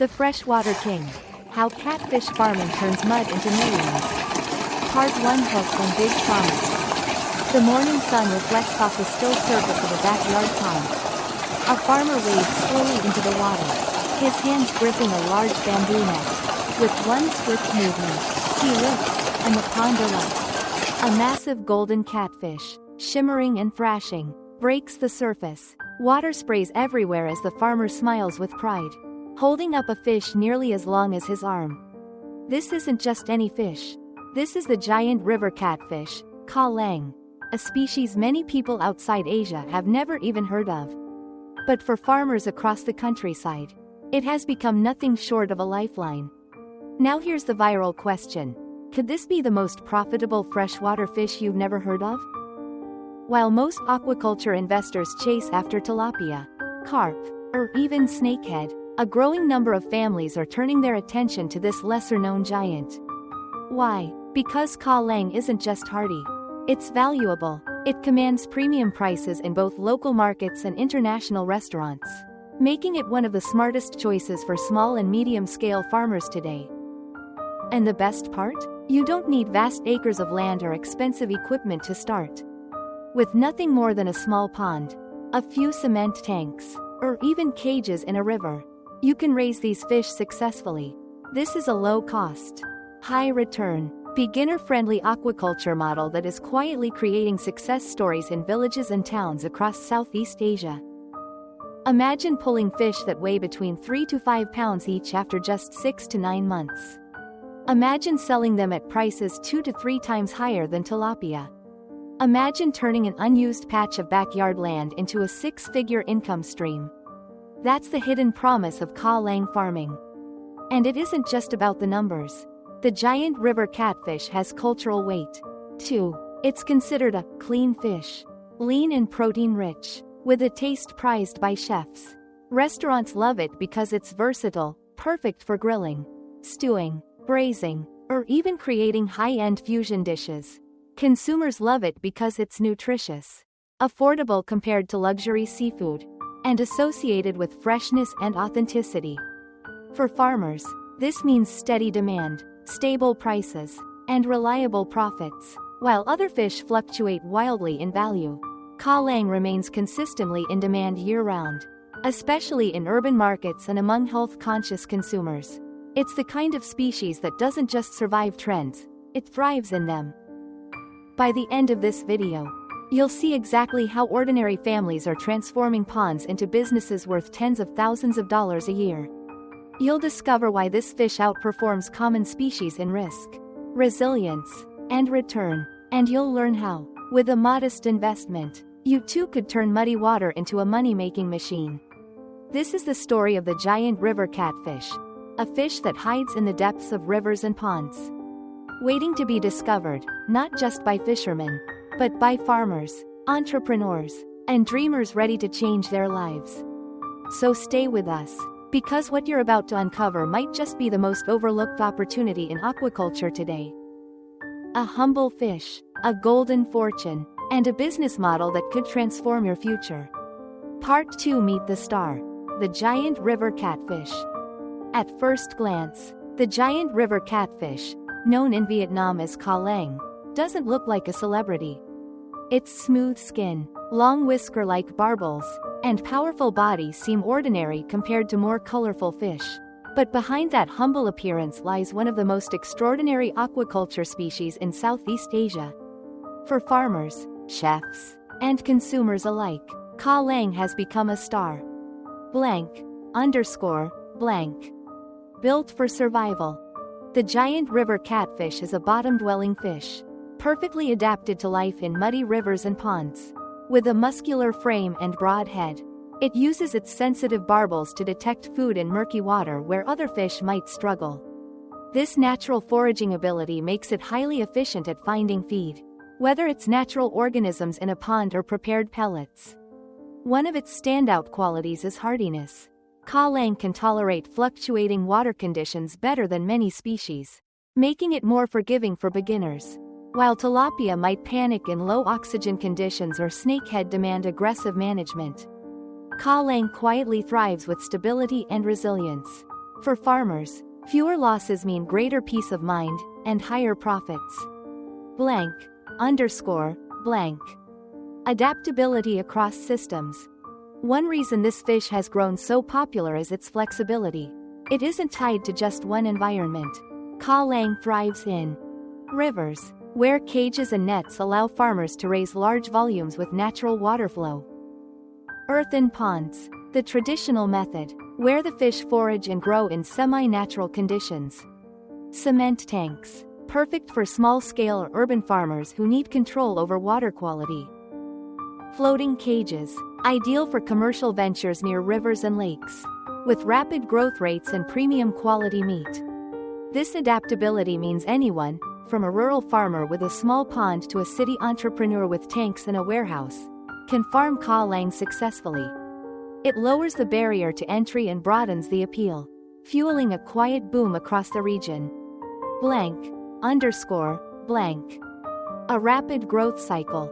The Freshwater King. How catfish farming turns mud into millions. Part 1. Hook and Big Promise. The morning sun reflects off the still surface of a backyard pond. A farmer wades slowly into the water, his hands gripping a large bamboo net. With one swift movement, he lifts, and the pond erupts. A massive golden catfish, shimmering and thrashing, breaks the surface. Water sprays everywhere as the farmer smiles with pride, holding up a fish nearly as long as his arm. This isn't just any fish. This is the giant river catfish, Cá Lăng, a species many people outside Asia have never even heard of. But for farmers across the countryside, it has become nothing short of a lifeline. Now here's the viral question. Could this be the most profitable freshwater fish you've never heard of? While most aquaculture investors chase after tilapia, carp, or even snakehead, a growing number of families are turning their attention to this lesser-known giant. Why? Because Cá Lăng isn't just hardy. It's valuable. It commands premium prices in both local markets and international restaurants, making it one of the smartest choices for small and medium-scale farmers today. And the best part? You don't need vast acres of land or expensive equipment to start. With nothing more than a small pond, a few cement tanks, or even cages in a river, you can raise these fish successfully. This is a low-cost, high-return, beginner-friendly aquaculture model that is quietly creating success stories in villages and towns across Southeast Asia. Imagine pulling fish that weigh between 3 to 5 pounds each after just 6 to 9 months. Imagine selling them at prices 2 to 3 times higher than tilapia. Imagine turning an unused patch of backyard land into a 6-figure income stream. That's the hidden promise of Cá Lăng farming. And it isn't just about the numbers. The giant river catfish has cultural weight, too. It's considered a clean fish, lean and protein-rich, with a taste prized by chefs. Restaurants love it because it's versatile, perfect for grilling, stewing, braising, or even creating high-end fusion dishes. Consumers love it because it's nutritious, affordable compared to luxury seafood, and associated with freshness and authenticity. For farmers, this means steady demand, stable prices, and reliable profits. While other fish fluctuate wildly in value, Cá Lăng remains consistently in demand year-round, especially in urban markets and among health-conscious consumers. It's the kind of species that doesn't just survive trends, it thrives in them. By the end of this video, you'll see exactly how ordinary families are transforming ponds into businesses worth tens of thousands of dollars a year. You'll discover why this fish outperforms common species in risk, resilience, and return. And you'll learn how, with a modest investment, you too could turn muddy water into a money-making machine. This is the story of the giant river catfish, a fish that hides in the depths of rivers and ponds, waiting to be discovered, not just by fishermen, but by farmers, entrepreneurs, and dreamers ready to change their lives. So stay with us, because what you're about to uncover might just be the most overlooked opportunity in aquaculture today. A humble fish, a golden fortune, and a business model that could transform your future. Part 2. Meet the star, the giant river catfish. At first glance, the giant river catfish, known in Vietnam as Cá Lăng, doesn't look like a celebrity. Its smooth skin, long whisker-like barbels, and powerful body seem ordinary compared to more colorful fish. But behind that humble appearance lies one of the most extraordinary aquaculture species in Southeast Asia. For farmers, chefs, and consumers alike, Cá Lăng has become a star. Blank. Built for survival. The giant river catfish is a bottom-dwelling fish, perfectly adapted to life in muddy rivers and ponds. With a muscular frame and broad head, it uses its sensitive barbels to detect food in murky water where other fish might struggle. This natural foraging ability makes it highly efficient at finding feed, whether it's natural organisms in a pond or prepared pellets. One of its standout qualities is hardiness. Cá Lăng can tolerate fluctuating water conditions better than many species, making it more forgiving for beginners. While tilapia might panic in low oxygen conditions or snakehead demand aggressive management, Cá Lăng quietly thrives with stability and resilience. For farmers, fewer losses mean greater peace of mind and higher profits. Blank, underscore, blank. Adaptability across systems. One reason this fish has grown so popular is its flexibility. It isn't tied to just one environment. Cá Lăng thrives in rivers, where cages and nets allow farmers to raise large volumes with natural water flow. Earthen ponds, the traditional method, where the fish forage and grow in semi-natural conditions. Cement tanks, perfect for small-scale or urban farmers who need control over water quality. Floating cages, ideal for commercial ventures near rivers and lakes, with rapid growth rates and premium quality meat. This adaptability means anyone, from a rural farmer with a small pond to a city entrepreneur with tanks and a warehouse, can farm Cá Lăng successfully. It lowers the barrier to entry and broadens the appeal, fueling a quiet boom across the region. Blank, underscore, blank. A rapid growth cycle.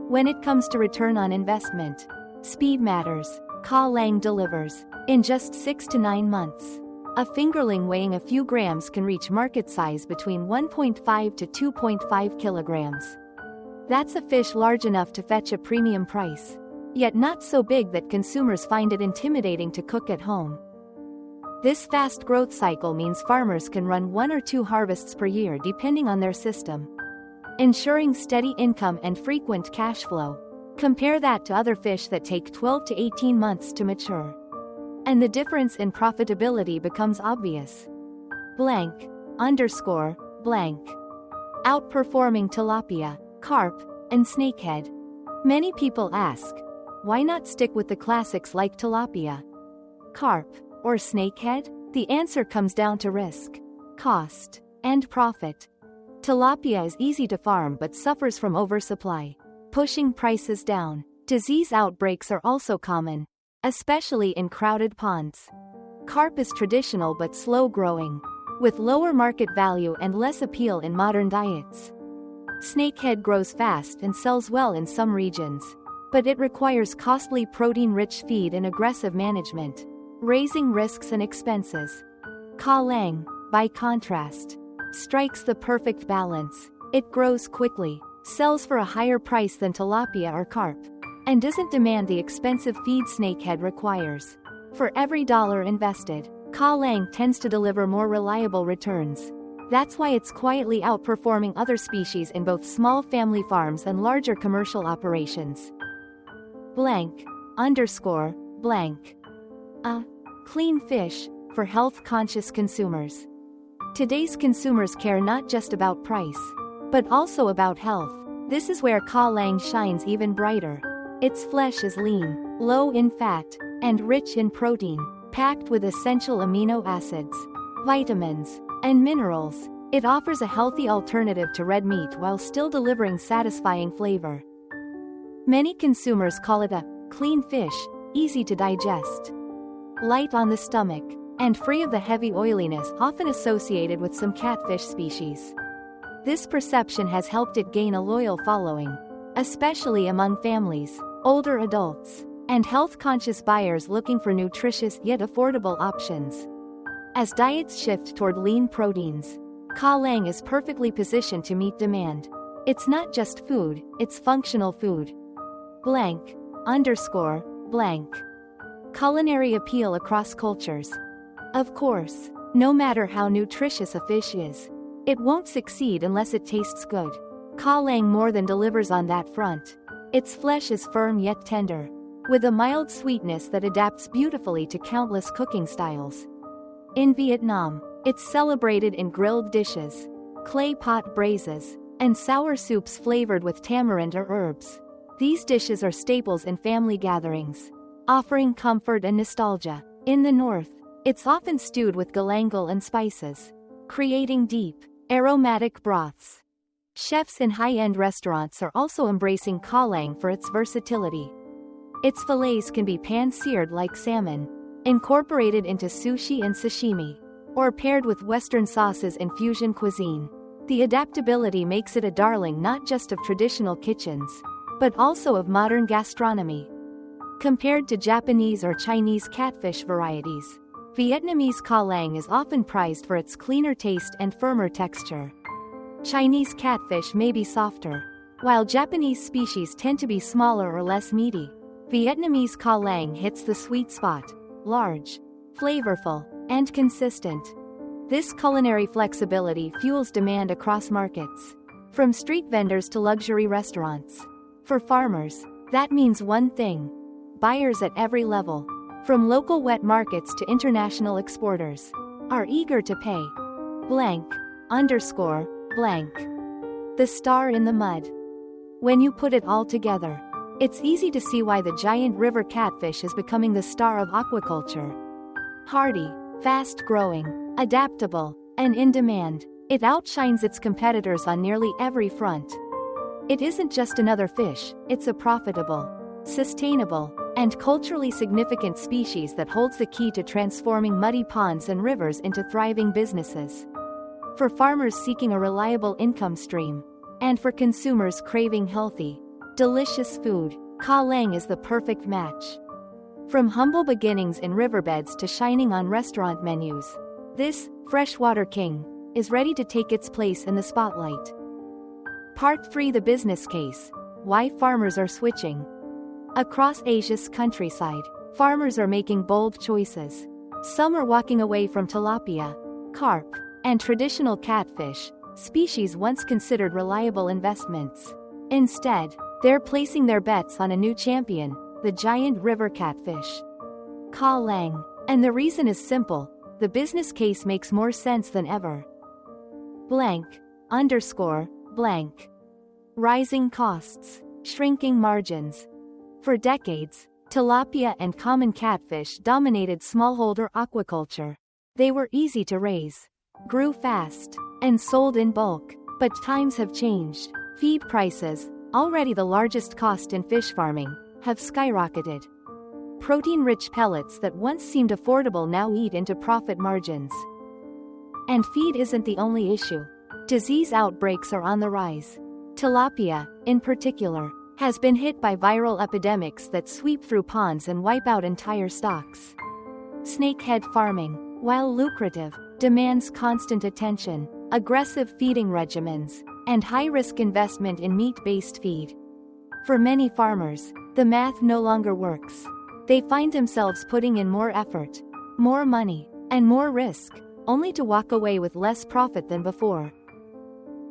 When it comes to return on investment, speed matters. Cá Lăng delivers in just 6 to 9 months. A fingerling weighing a few grams can reach market size between 1.5 to 2.5 kilograms. That's a fish large enough to fetch a premium price, yet not so big that consumers find it intimidating to cook at home. This fast growth cycle means farmers can run 1 or 2 harvests per year depending on their system, ensuring steady income and frequent cash flow. Compare that to other fish that take 12 to 18 months to mature, and the difference in profitability becomes obvious. Blank, underscore, blank. Outperforming tilapia, carp, and snakehead. Many people ask, why not stick with the classics like tilapia, carp, or snakehead? The answer comes down to risk, cost, and profit. Tilapia is easy to farm but suffers from oversupply, pushing prices down. Disease outbreaks are also common, especially in crowded ponds. Carp is traditional but slow-growing, with lower market value and less appeal in modern diets. Snakehead grows fast and sells well in some regions, but it requires costly protein-rich feed and aggressive management, raising risks and expenses. Cá Lăng, by contrast, strikes the perfect balance. It grows quickly, sells for a higher price than tilapia or carp, and doesn't demand the expensive feed snakehead requires. For every dollar invested, Cá Lăng tends to deliver more reliable returns. That's why it's quietly outperforming other species in both small family farms and larger commercial operations. Blank, underscore, blank. A clean fish for health-conscious consumers. Today's consumers care not just about price, but also about health. This is where Cá Lăng shines even brighter. Its flesh is lean, low in fat, and rich in protein, packed with essential amino acids, vitamins, and minerals. It offers a healthy alternative to red meat while still delivering satisfying flavor. Many consumers call it a clean fish, easy to digest, light on the stomach, and free of the heavy oiliness often associated with some catfish species. This perception has helped it gain a loyal following, especially among families, older adults, and health-conscious buyers looking for nutritious yet affordable options. As diets shift toward lean proteins, Cá Lăng is perfectly positioned to meet demand. It's not just food, it's functional food. Blank, underscore, blank. Culinary appeal across cultures. Of course, no matter how nutritious a fish is, it won't succeed unless it tastes good. Cá Lăng more than delivers on that front. Its flesh is firm yet tender, with a mild sweetness that adapts beautifully to countless cooking styles. In Vietnam, it's celebrated in grilled dishes, clay pot braises, and sour soups flavored with tamarind or herbs. These dishes are staples in family gatherings, offering comfort and nostalgia. In the north, it's often stewed with galangal and spices, creating deep, aromatic broths. Chefs in high-end restaurants are also embracing Cá Lăng for its versatility. Its fillets can be pan-seared like salmon, incorporated into sushi and sashimi, or paired with Western sauces in fusion cuisine. The adaptability makes it a darling not just of traditional kitchens, but also of modern gastronomy. Compared to Japanese or Chinese catfish varieties, Vietnamese Cá Lăng is often prized for its cleaner taste and firmer texture. Chinese catfish may be softer, while Japanese species tend to be smaller or less meaty. Vietnamese Cá Lăng hits the sweet spot, large, flavorful, and consistent. This culinary flexibility fuels demand across markets, from street vendors to luxury restaurants. For farmers, that means one thing: buyers at every level, from local wet markets to international exporters, are eager to pay. Blank, underscore, blank. The star in the mud. When you put it all together, it's easy to see why the giant river catfish is becoming the star of aquaculture. Hardy, fast-growing, adaptable, and in demand, it outshines its competitors on nearly every front. It isn't just another fish, it's a profitable, sustainable, and culturally significant species that holds the key to transforming muddy ponds and rivers into thriving businesses. For farmers seeking a reliable income stream, and for consumers craving healthy, delicious food, Cá Lăng is the perfect match. From humble beginnings in riverbeds to shining on restaurant menus, this freshwater king is ready to take its place in the spotlight. Part 3: The business case. Why farmers are switching. Across Asia's countryside, farmers are making bold choices. Some are walking away from tilapia, carp, and traditional catfish, species once considered reliable investments. Instead, they're placing their bets on a new champion, the giant river catfish, Cá Lăng. And the reason is simple: the business case makes more sense than ever. Blank, underscore, blank. Rising costs, shrinking margins. For decades, tilapia and common catfish dominated smallholder aquaculture. They were easy to raise, grew fast, and sold in bulk. But times have changed. Feed prices, already the largest cost in fish farming, have skyrocketed. Protein-rich pellets that once seemed affordable now eat into profit margins. And feed isn't the only issue. Disease outbreaks are on the rise. Tilapia, in particular, has been hit by viral epidemics that sweep through ponds and wipe out entire stocks. Snakehead farming, while lucrative, demands constant attention, aggressive feeding regimens, and high-risk investment in meat-based feed. For many farmers, the math no longer works. They find themselves putting in more effort, more money, and more risk, only to walk away with less profit than before.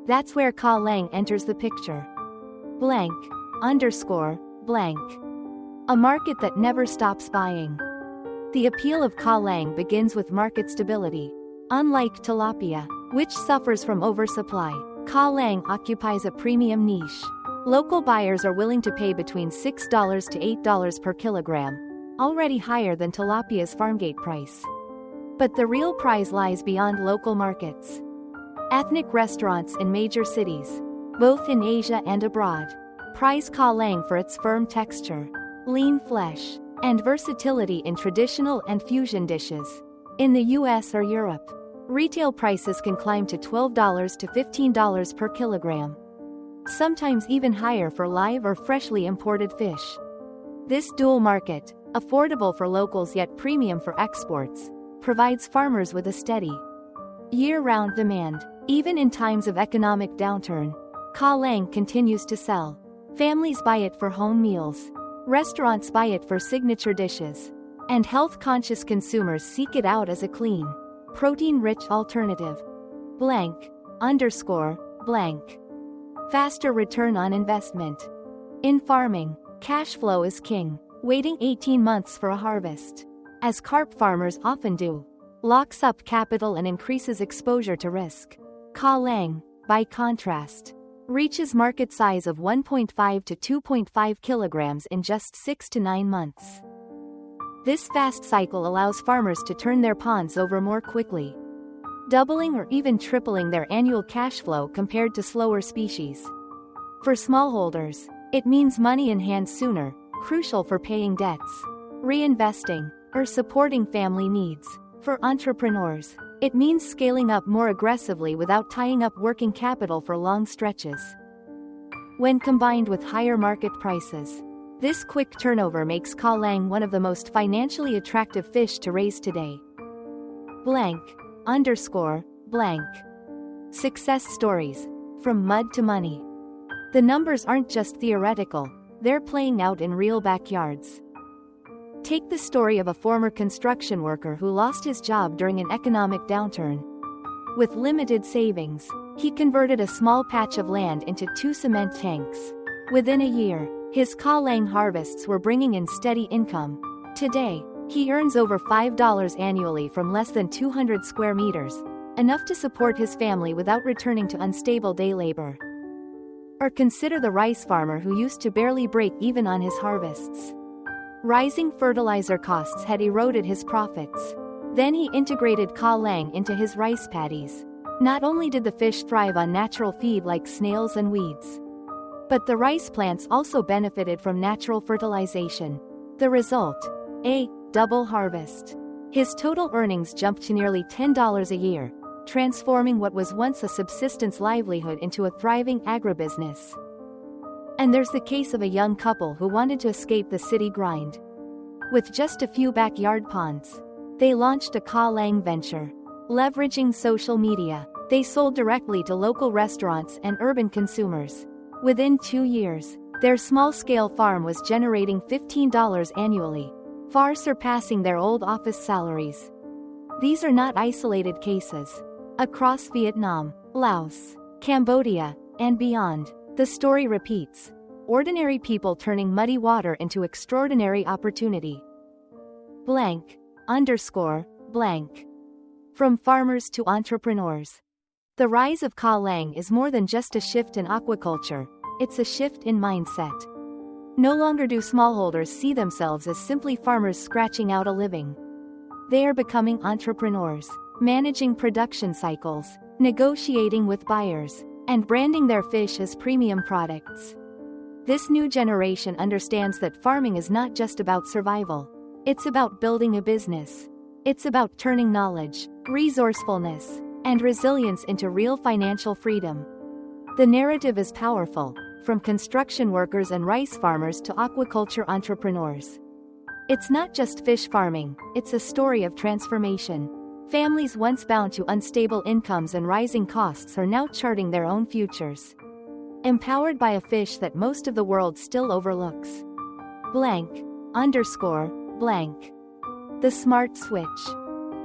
That's where Cá Lăng enters the picture. Blank, underscore, blank. A market that never stops buying. The appeal of Cá Lăng begins with market stability. Unlike tilapia, which suffers from oversupply, Cá Lăng occupies a premium niche. Local buyers are willing to pay between $6 to $8 per kilogram, already higher than tilapia's farmgate price. But the real prize lies beyond local markets. Ethnic restaurants in major cities, both in Asia and abroad, prize Cá Lăng for its firm texture, lean flesh, and versatility in traditional and fusion dishes. In the US or Europe, retail prices can climb to $12 to $15 per kilogram. Sometimes even higher for live or freshly imported fish. This dual market, affordable for locals yet premium for exports, provides farmers with a steady, year-round demand. Even in times of economic downturn, Cá Lăng continues to sell. Families buy it for home meals, restaurants buy it for signature dishes, and health-conscious consumers seek it out as a clean, protein-rich alternative. Blank, underscore, blank. Faster return on investment. In farming, cash flow is king. Waiting 18 months for a harvest, as carp farmers often do, locks up capital and increases exposure to risk. Cá Lăng, by contrast, reaches market size of 1.5 to 2.5 kilograms in just 6 to 9 months. This fast cycle allows farmers to turn their ponds over more quickly, doubling or even tripling their annual cash flow compared to slower species. For smallholders, it means money in hand sooner, crucial for paying debts, reinvesting, or supporting family needs. For entrepreneurs, it means scaling up more aggressively without tying up working capital for long stretches. When combined with higher market prices, this quick turnover makes Cá Lăng one of the most financially attractive fish to raise today. blank, underscore, blank. Success stories. From mud to money. The numbers aren't just theoretical, they're playing out in real backyards. Take the story of a former construction worker who lost his job during an economic downturn. With limited savings, he converted a small patch of land into 2 cement tanks. Within a year, his Cá Lăng harvests were bringing in steady income. Today, he earns over $5 annually from less than 200 square meters, enough to support his family without returning to unstable day labor. Or consider the rice farmer who used to barely break even on his harvests. Rising fertilizer costs had eroded his profits. Then he integrated Cá Lăng into his rice paddies. Not only did the fish thrive on natural feed like snails and weeds, but the rice plants also benefited from natural fertilization. The result? A double harvest. His total earnings jumped to nearly $10 a year, transforming what was once a subsistence livelihood into a thriving agribusiness. And there's the case of a young couple who wanted to escape the city grind. With just a few backyard ponds, they launched a Cá Lăng venture. Leveraging social media, they sold directly to local restaurants and urban consumers. Within 2 years, their small-scale farm was generating $15 annually, far surpassing their old office salaries. These are not isolated cases. Across Vietnam, Laos, Cambodia, and beyond, the story repeats. Ordinary people turning muddy water into extraordinary opportunity. Blank, underscore, blank. From farmers to entrepreneurs. The rise of Cá Lăng is more than just a shift in aquaculture, it's a shift in mindset. No longer do smallholders see themselves as simply farmers scratching out a living. They are becoming entrepreneurs, managing production cycles, negotiating with buyers, and branding their fish as premium products. This new generation understands that farming is not just about survival. It's about building a business. It's about turning knowledge, resourcefulness, and resilience into real financial freedom. The narrative is powerful, from construction workers and rice farmers to aquaculture entrepreneurs. It's not just fish farming, it's a story of transformation. Families once bound to unstable incomes and rising costs are now charting their own futures. Empowered by a fish that most of the world still overlooks. Blank, underscore, blank. The smart switch.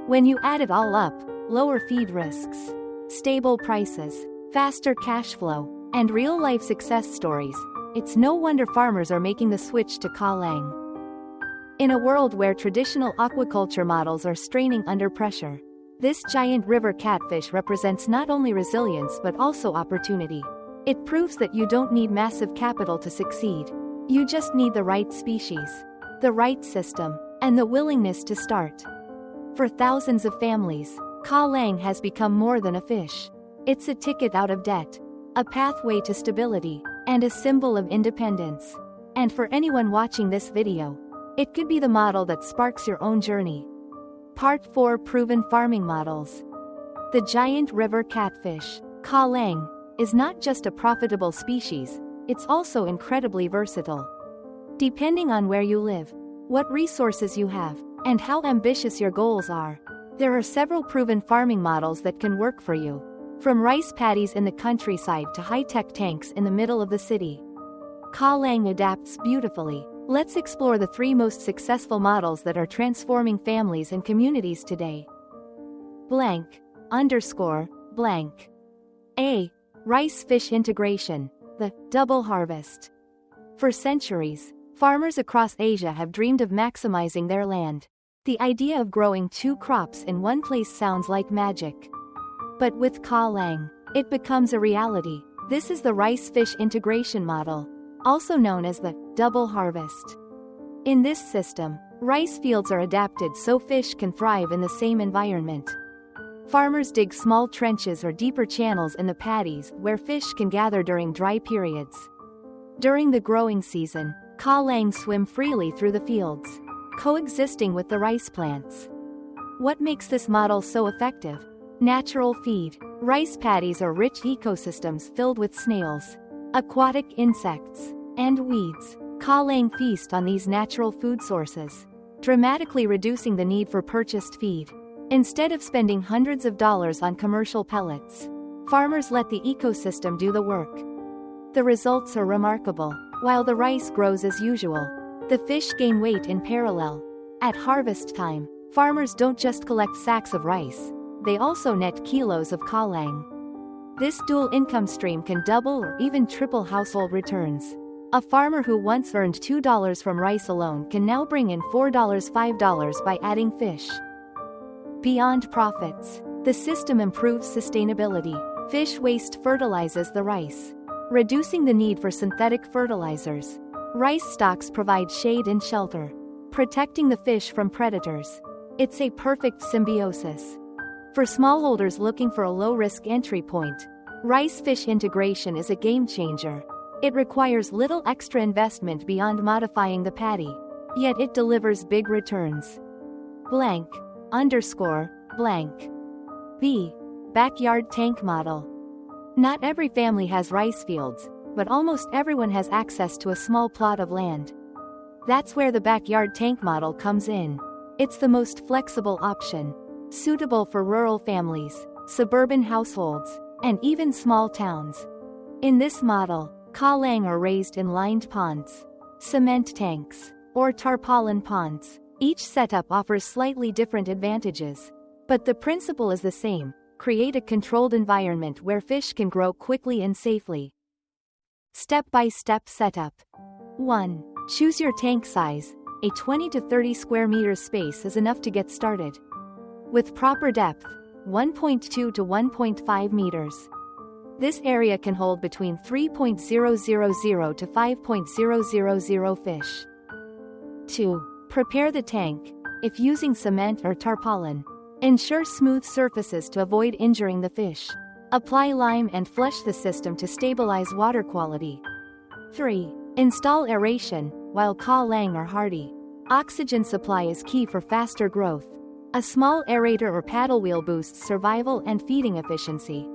When you add it all up, lower feed risks, stable prices, faster cash flow, and real-life success stories, it's no wonder farmers are making the switch to Cá Lăng. In a world where traditional aquaculture models are straining under pressure, this giant river catfish represents not only resilience but also opportunity. It proves that you don't need massive capital to succeed. You just need the right species, the right system, and the willingness to start. For thousands of families, Cá Lăng has become more than a fish. It's a ticket out of debt, a pathway to stability, and a symbol of independence. And for anyone watching this video, it could be the model that sparks your own journey. Part 4: Proven Farming Models. The giant river catfish, Cá Lăng, is not just a profitable species, it's also incredibly versatile. Depending on where you live, what resources you have, and how ambitious your goals are, there are several proven farming models that can work for you. From rice paddies in the countryside to high-tech tanks in the middle of the city, Cá Lăng adapts beautifully. Let's explore the 3 most successful models that are transforming families and communities today. Blank, underscore, blank. A. Rice-fish integration, the double harvest. For centuries, farmers across Asia have dreamed of maximizing their land. The idea of growing 2 crops in one place sounds like magic. But with Cá Lăng, it becomes a reality. This is the rice-fish integration model, also known as the double harvest. In this system, rice fields are adapted so fish can thrive in the same environment. Farmers dig small trenches or deeper channels in the paddies where fish can gather during dry periods. During the growing season, Cá Lăng swim freely through the fields, coexisting with the rice plants. What makes this model so effective? Natural feed. Rice paddies are rich ecosystems filled with snails, aquatic insects, and weeds. Cá Lăng feast on these natural food sources, dramatically reducing the need for purchased feed. Instead of spending hundreds of dollars on commercial pellets, farmers let the ecosystem do the work. The results are remarkable. While the rice grows as usual, the fish gain weight in parallel. At harvest time, farmers don't just collect sacks of rice, they also net kilos of Cá Lăng. This dual income stream can double or even triple household returns. A farmer who once earned $2 from rice alone can now bring in $4, $5 by adding fish. Beyond profits, the system improves sustainability. Fish waste fertilizes the rice, reducing the need for synthetic fertilizers. Rice stalks provide shade and shelter, protecting the fish from predators. It's a perfect symbiosis. For smallholders looking for a low-risk entry point, rice-fish integration is a game-changer. It requires little extra investment beyond modifying the paddy, yet it delivers big returns. Blank. Underscore. Blank. B. Backyard tank model. Not every family has rice fields, but almost everyone has access to a small plot of land. That's where the backyard tank model comes in. It's the most flexible option, suitable for rural families, suburban households, and even small towns. In this model, Cá Lăng are raised in lined ponds, cement tanks, or tarpaulin ponds. Each setup offers slightly different advantages, but the principle is the same: create a controlled environment where fish can grow quickly and safely. Step-by-step setup. 1. Choose your tank size. A 20 to 30 square meters space is enough to get started. With proper depth, 1.2 to 1.5 meters. This area can hold between 3.000 to 5.000 fish. 2. Prepare the tank. If using cement or tarpaulin, ensure smooth surfaces to avoid injuring the fish. Apply lime and flush the system to stabilize water quality. 3. Install aeration. While Cá Lăng are hardy, oxygen supply is key for faster growth. A small aerator or paddle wheel boosts survival and feeding efficiency.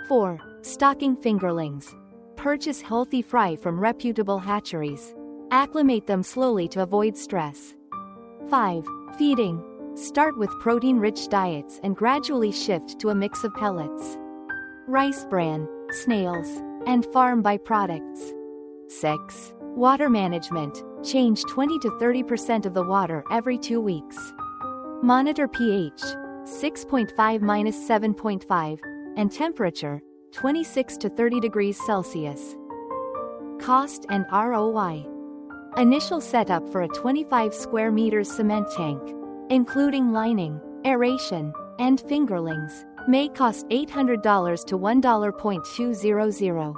4. Stocking fingerlings. Purchase healthy fry from reputable hatcheries. Acclimate them slowly to avoid stress. 5. Feeding. Start with protein-rich diets and gradually shift to a mix of pellets, rice bran, snails, and farm byproducts. 6. Water management. Change 20 to 30% of the water every 2 weeks. Monitor pH, 6.5-7.5, and temperature, 26 to 30 degrees Celsius. Cost and ROI. Initial setup for a 25 square meters cement tank, including lining, aeration, and fingerlings, may cost $800 to $1.200.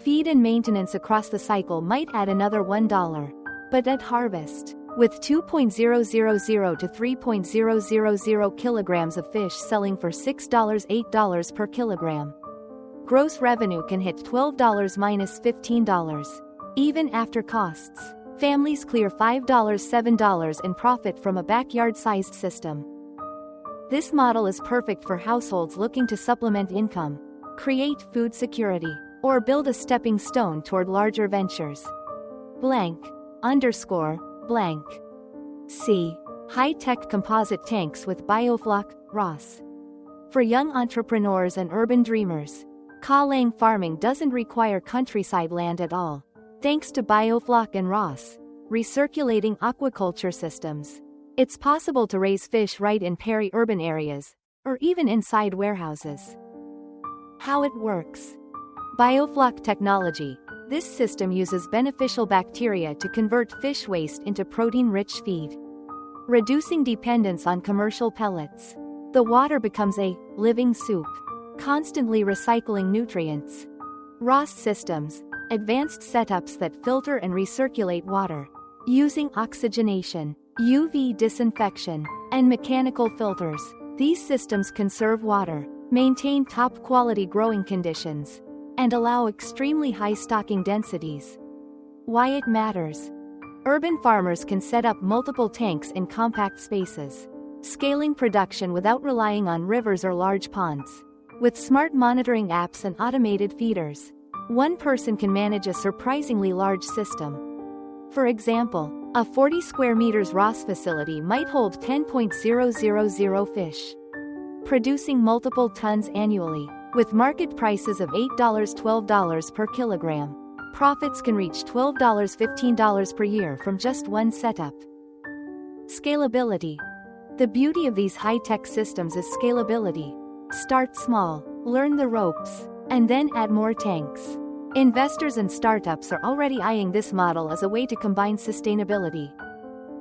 Feed and maintenance across the cycle might add another $1, but at harvest, with 2.000 to 3.000 kilograms of fish selling for $6-8 per kilogram, gross revenue can hit $12-15. Even after costs, families clear $5-7 in profit from a backyard-sized system. This model is perfect for households looking to supplement income, create food security, or build a stepping stone toward larger ventures. Blank. Underscore. Blank. C. High-tech composite tanks with biofloc, ROS. For young entrepreneurs and urban dreamers, Cá Lăng farming doesn't require countryside land at all. Thanks to biofloc and ROS, recirculating aquaculture systems, it's possible to raise fish right in peri-urban areas, or even inside warehouses. How it works. Biofloc technology. This system uses beneficial bacteria to convert fish waste into protein-rich feed, reducing dependence on commercial pellets. The water becomes a living soup, constantly recycling nutrients. ROS systems. Advanced setups that filter and recirculate water, using oxygenation, UV disinfection, and mechanical filters. These systems conserve water, maintain top-quality growing conditions, and allow extremely high stocking densities. Why it matters. Urban farmers can set up multiple tanks in compact spaces, scaling production without relying on rivers or large ponds. With smart monitoring apps and automated feeders, one person can manage a surprisingly large system. For example, A 40 square meters ROS facility might hold 10,000 fish, producing multiple tons annually. With market prices of $8-12 per kilogram, profits can reach $12-15 per year from just one setup. Scalability. The beauty of these high-tech systems is scalability. Start small, learn the ropes, and then add more tanks. Investors and startups are already eyeing this model as a way to combine sustainability,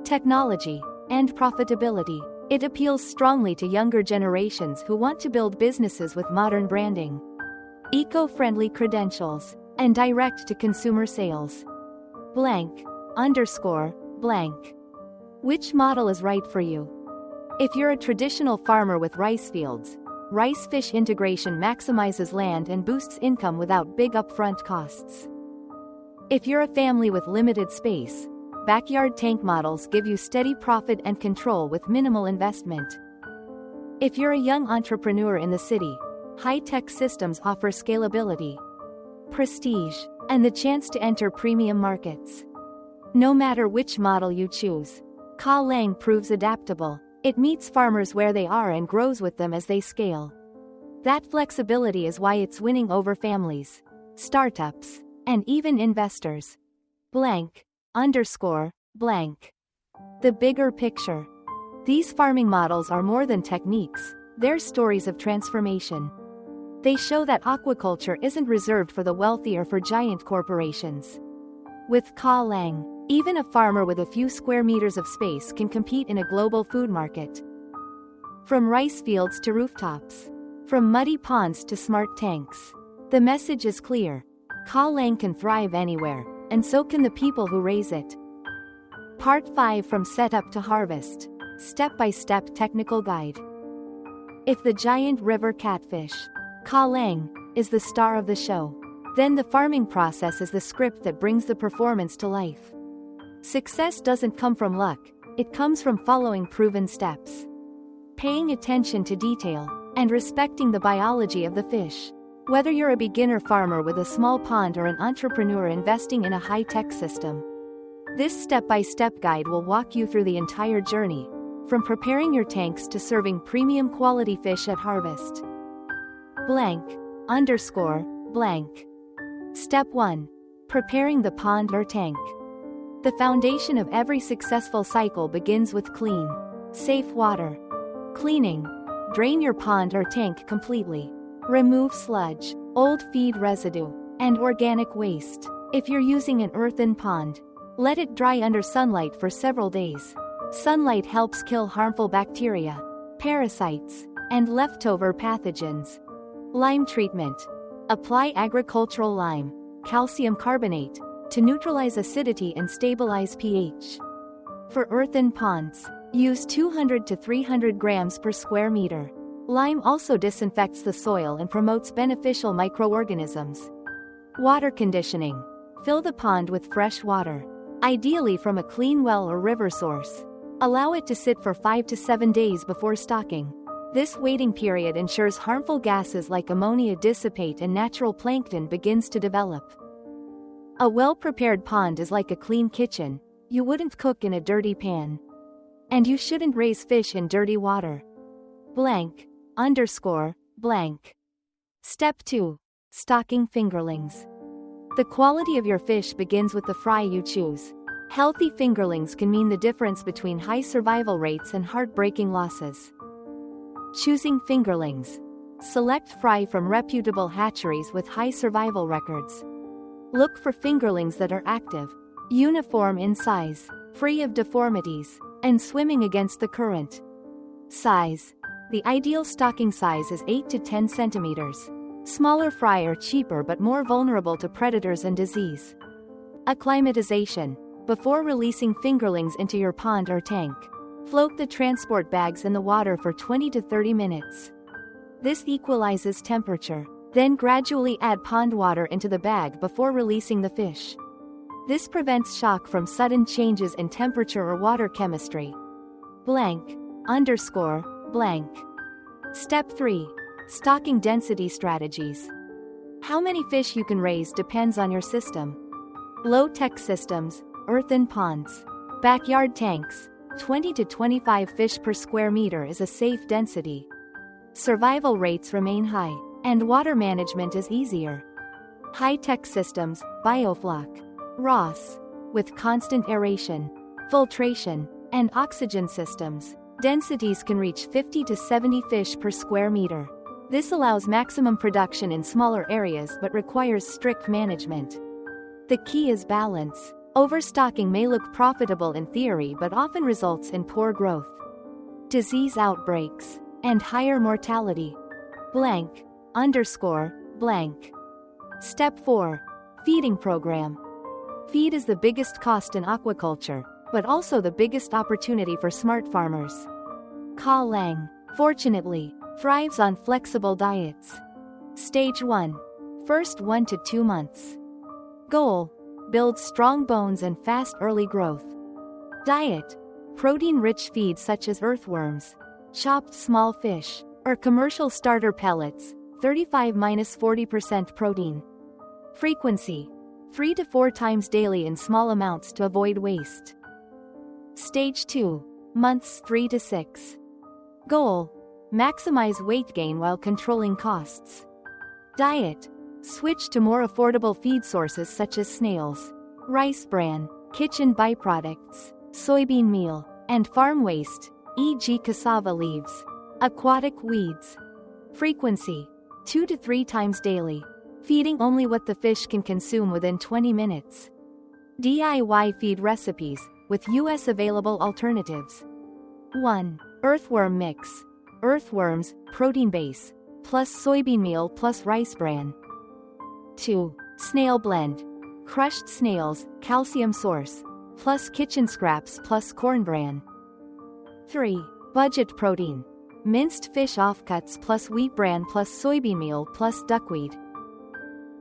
technology, and profitability. It appeals strongly to younger generations who want to build businesses with modern branding, eco-friendly credentials, and direct-to-consumer sales. Blank. Underscore. Blank. Which model is right for you? If you're a traditional farmer with rice fields, rice fish integration maximizes land and boosts income without big upfront costs. If you're a family with limited space, backyard tank models give you steady profit and control with minimal investment. If you're a young entrepreneur in the city, high-tech systems offer scalability, prestige, and the chance to enter premium markets. No matter which model you choose, Cá Lăng proves adaptable. It meets farmers where they are and grows with them as they scale. That flexibility is why it's winning over families, startups, and even investors. Blank. Underscore. Blank. The bigger picture. These farming models are more than techniques, they're stories of transformation. They show that aquaculture isn't reserved for the wealthy or for giant corporations. With Cá Lăng, even a farmer with a few square meters of space can compete in a global food market. From rice fields to rooftops, from muddy ponds to smart tanks, the message is clear. Cá Lăng can thrive anywhere, and so can the people who raise it. Part 5 From Setup to Harvest. Step-by-step technical guide. If the Giant River Catfish, Cá Lăng, is the star of the show, then the farming process is the script that brings the performance to life. Success doesn't come from luck, it comes from following proven steps, paying attention to detail, and respecting the biology of the fish. Whether you're a beginner farmer with a small pond or an entrepreneur investing in a high-tech system, this step-by-step guide will walk you through the entire journey, from preparing your tanks to serving premium quality fish at harvest. Blank. Underscore. Blank. Step 1. Preparing the pond or tank. The foundation of every successful cycle begins with clean, safe water. Cleaning. Drain your pond or tank completely. Remove sludge, old feed residue, and organic waste. If you're using an earthen pond, let it dry under sunlight for several days. Sunlight helps kill harmful bacteria, parasites, and leftover pathogens. Lime treatment. Apply agricultural lime, calcium carbonate, to neutralize acidity and stabilize pH. For earthen ponds, use 200 to 300 grams per square meter. Lime also disinfects the soil and promotes beneficial microorganisms. Water conditioning. Fill the pond with fresh water, ideally from a clean well or river source. Allow it to sit for 5 to 7 days before stocking. This waiting period ensures harmful gases like ammonia dissipate and natural plankton begins to develop. A well-prepared pond is like a clean kitchen. You wouldn't cook in a dirty pan. And you shouldn't raise fish in dirty water. Blank. Underscore. Blank. Step 2. Stocking fingerlings. The quality of your fish begins with the fry you choose. Healthy fingerlings can mean the difference between high survival rates and heartbreaking losses. Choosing fingerlings. Select fry from reputable hatcheries with high survival records. Look for fingerlings that are active, uniform in size, free of deformities, and swimming against the current. Size. The ideal stocking size is 8 to 10 centimeters. Smaller fry are cheaper but more vulnerable to predators and disease. Acclimatization. Before releasing fingerlings into your pond or tank, float the transport bags in the water for 20 to 30 minutes. This equalizes temperature. Then gradually add pond water into the bag before releasing the fish. This prevents shock from sudden changes in temperature or water chemistry. Blank. Underscore. Blank. Step 3. Stocking density strategies. How many fish you can raise depends on your system. Low-tech systems, earthen ponds, Backyard tanks. 20 to 25 fish per square meter is a safe density. Survival rates remain high, and water management is easier. High-tech systems, biofloc. ROS. With constant aeration, filtration, and oxygen systems, densities can reach 50 to 70 fish per square meter. This allows maximum production in smaller areas but requires strict management. The key is balance. Overstocking may look profitable in theory but often results in poor growth, disease outbreaks, and higher mortality. Blank. Blank. Step 4. Feeding program. Feed is the biggest cost in aquaculture, but also the biggest opportunity for smart farmers. Cá Lăng, fortunately, thrives on flexible diets. Stage 1. First 1 to 2 months. Goal: build strong bones and fast early growth. Diet: protein-rich feeds such as earthworms, chopped small fish, or commercial starter pellets, 35–40% protein. Frequency: 3 to 4 times daily in small amounts to avoid waste. Stage 2. Months 3 to 6. Goal: maximize weight gain while controlling costs. Diet: switch to more affordable feed sources such as snails, rice bran, kitchen byproducts, soybean meal, and farm waste, e.g. cassava leaves. Aquatic weeds. Frequency: 2 to 3 times daily, feeding only what the fish can consume within 20 minutes. DIY feed recipes, with US available alternatives. 1. Earthworm mix. Earthworms, protein base, plus soybean meal plus rice bran. 2. Snail blend. Crushed snails, calcium source, plus kitchen scraps plus corn bran. 3. Budget protein. Minced fish offcuts plus wheat bran plus soybean meal plus duckweed.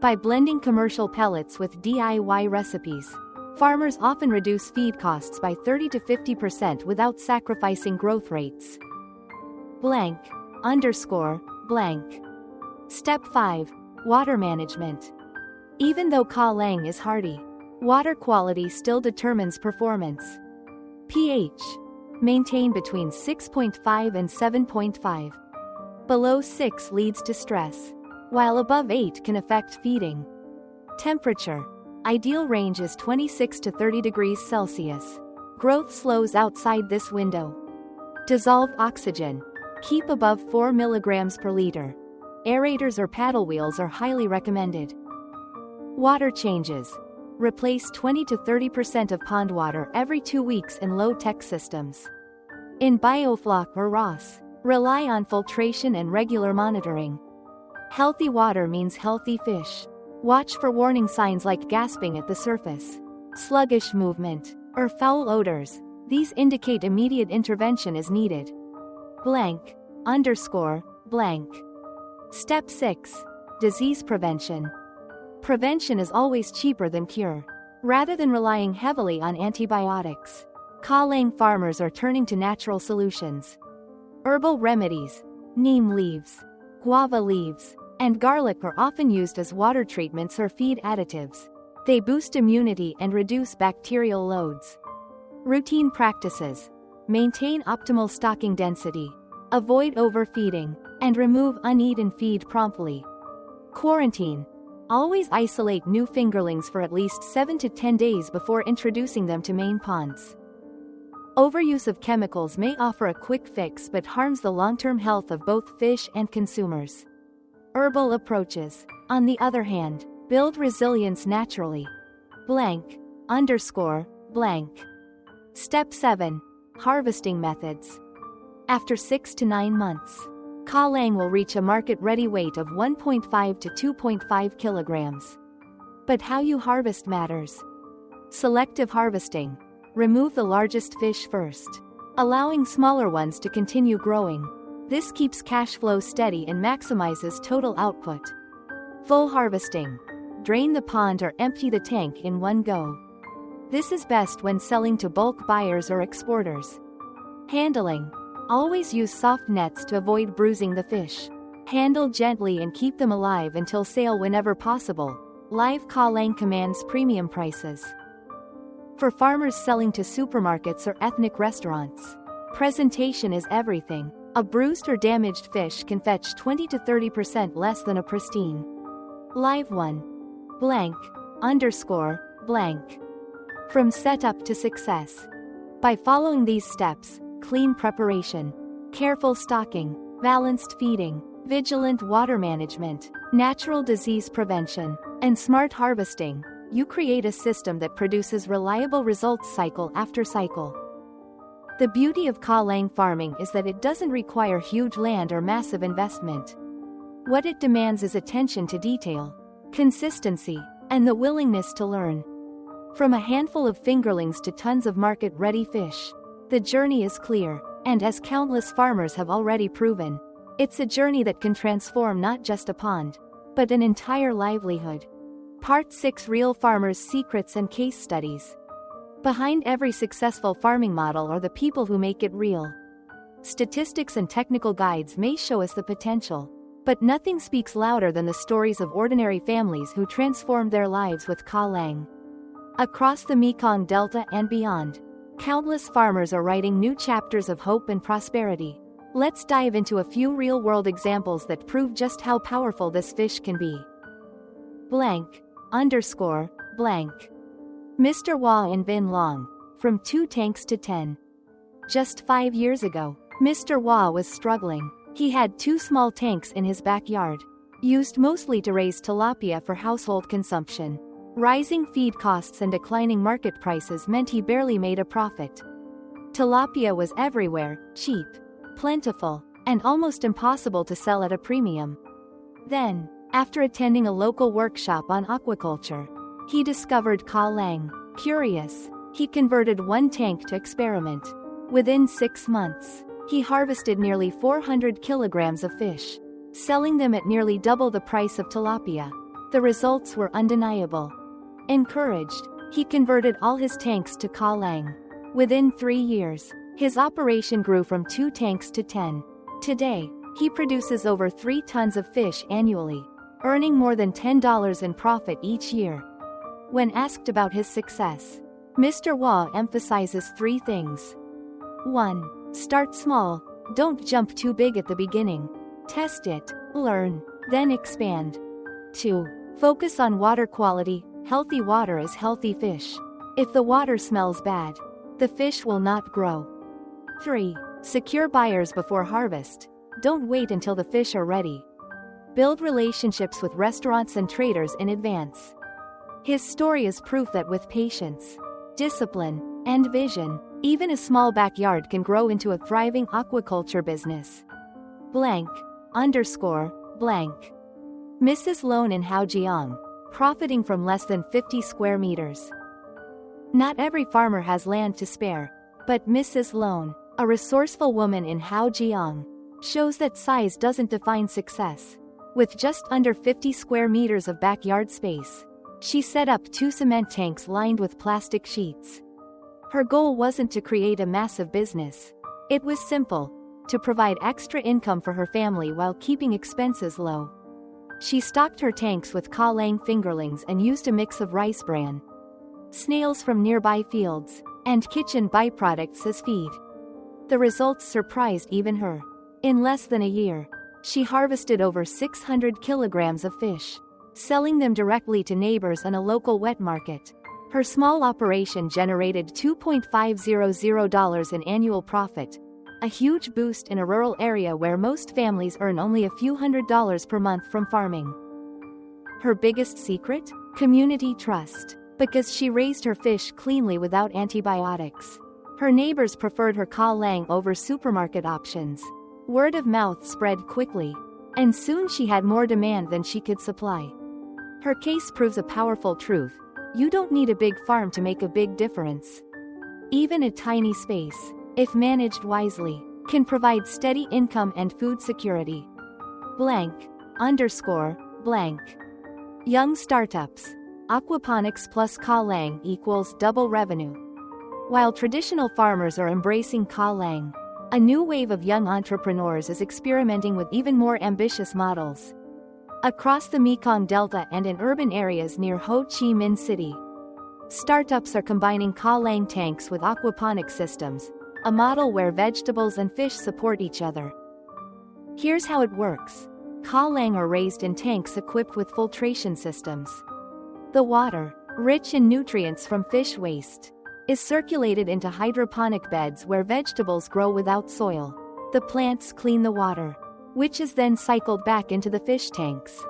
By blending commercial pellets with DIY recipes, farmers often reduce feed costs by 30 to 50% without sacrificing growth rates. Blank. Step 5. Water management. Even though Cá Lăng is hardy, water quality still determines performance. pH. Maintain between 6.5 and 7.5. Below 6 leads to stress, while above 8 can affect feeding. Temperature. Ideal range is 26 to 30 degrees Celsius. Growth slows outside this window. Dissolved oxygen. Keep above 4 milligrams per liter. Aerators or paddle wheels are highly recommended. Water changes. Replace 20 to 30% of pond water every 2 weeks in low-tech systems. In biofloc or ROS, rely on filtration and regular monitoring. Healthy water means healthy fish. Watch for warning signs like gasping at the surface, sluggish movement, or foul odors. These indicate immediate intervention is needed. Blank. Step 6. Disease prevention. Prevention is always cheaper than cure. Rather than relying heavily on antibiotics, Cá Lăng farmers are turning to natural solutions. Herbal remedies, neem leaves, guava leaves, and garlic are often used as water treatments or feed additives. They boost immunity and reduce bacterial loads. Routine practices. Maintain optimal stocking density. Avoid overfeeding, and remove uneaten feed promptly. Quarantine. Always isolate new fingerlings for at least 7 to 10 days before introducing them to main ponds. Overuse of chemicals may offer a quick fix but harms the long-term health of both fish and consumers. Herbal approaches, on the other hand, build resilience naturally. Blank. Step 7. Harvesting methods. After 6 to 9 months, Cá Lăng will reach a market-ready weight of 1.5 to 2.5 kilograms. But how you harvest matters. Selective harvesting. Remove the largest fish first, allowing smaller ones to continue growing. This keeps cash flow steady and maximizes total output. Full harvesting. Drain the pond or empty the tank in one go. This is best when selling to bulk buyers or exporters. Handling. Always use soft nets to avoid bruising the fish. Handle gently and keep them alive until sale whenever possible. Live Cá Lăng commands premium prices. For farmers selling to supermarkets or ethnic restaurants, presentation is everything. A bruised or damaged fish can fetch 20 to 30% less than a pristine, live one. Blank, underscore, blank. From setup to success. By following these steps, clean preparation, careful stocking, balanced feeding, vigilant water management, natural disease prevention, and smart harvesting, you create a system that produces reliable results cycle after cycle. The beauty of Cá Lăng farming is that it doesn't require huge land or massive investment. What it demands is attention to detail, consistency, and the willingness to learn. From a handful of fingerlings to tons of market-ready fish, the journey is clear, and as countless farmers have already proven, it's a journey that can transform not just a pond, but an entire livelihood. Part 6: Real Farmers' Secrets and Case Studies. Behind every successful farming model are the people who make it real. Statistics and technical guides may show us the potential, but nothing speaks louder than the stories of ordinary families who transformed their lives with Cá Lăng. Across the Mekong Delta and beyond, countless farmers are writing new chapters of hope and prosperity. Let's dive into a few real-world examples that prove just how powerful this fish can be. Blank, underscore, blank. Mr. Wah and Vin Long, from 2 tanks to 10. Just 5 years ago, Mr. Wah was struggling. He had 2 small tanks in his backyard, used mostly to raise tilapia for household consumption. Rising feed costs and declining market prices meant he barely made a profit. Tilapia was everywhere, cheap, plentiful, and almost impossible to sell at a premium. Then, after attending a local workshop on aquaculture, he discovered Cá Lăng. Curious, he converted 1 tank to experiment. Within 6 months, he harvested nearly 400 kilograms of fish, selling them at nearly double the price of tilapia. The results were undeniable. Encouraged, he converted all his tanks to Cá Lăng. Within 3 years, his operation grew from 2 tanks to 10. Today, he produces over 3 tons of fish annually, earning more than $10 in profit each year. When asked about his success, Mr. Wah emphasizes 3 things. 1. Start small, don't jump too big at the beginning. Test it, learn, then expand. 2. Focus on water quality. Healthy water is healthy fish. If the water smells bad, the fish will not grow. 3. Secure buyers before harvest. Don't wait until the fish are ready. Build relationships with restaurants and traders in advance. His story is proof that with patience, discipline, and vision, even a small backyard can grow into a thriving aquaculture business. Blank, underscore, blank. Mrs. Lone in Houjiang, profiting from less than 50 square meters. Not every farmer has land to spare, but Mrs. Lone, a resourceful woman in Houjiang, shows that size doesn't define success. With just under 50 square meters of backyard space, she set up 2 cement tanks lined with plastic sheets. Her goal wasn't to create a massive business. It was simple: to provide extra income for her family while keeping expenses low. She stocked her tanks with Cá Lăng fingerlings and used a mix of rice bran, snails from nearby fields, and kitchen byproducts as feed. The results surprised even her. In less than a year, she harvested over 600 kilograms of fish, selling them directly to neighbors and a local wet market. Her small operation generated $2.500 in annual profit, a huge boost in a rural area where most families earn only a few $100s per month from farming. Her biggest secret? Community trust. Because she raised her fish cleanly without antibiotics, her neighbors preferred her Cá Lăng over supermarket options. Word of mouth spread quickly, and soon she had more demand than she could supply. Her case proves a powerful truth: you don't need a big farm to make a big difference. Even a tiny space, if managed wisely, can provide steady income and food security. Blank, underscore, blank. Young startups. Aquaponics plus Cá Lăng equals double revenue. While traditional farmers are embracing Cá Lăng, a new wave of young entrepreneurs is experimenting with even more ambitious models. Across the Mekong Delta and in urban areas near Ho Chi Minh City, Startups are combining Cá Lăng tanks with aquaponic systems, a model where vegetables and fish support each other. Here's how it works. Cá Lăng are raised in tanks equipped with filtration systems. The water, rich in nutrients from fish waste, is circulated into hydroponic beds where vegetables grow without soil. The plants clean the water, which is then cycled back into the fish tanks.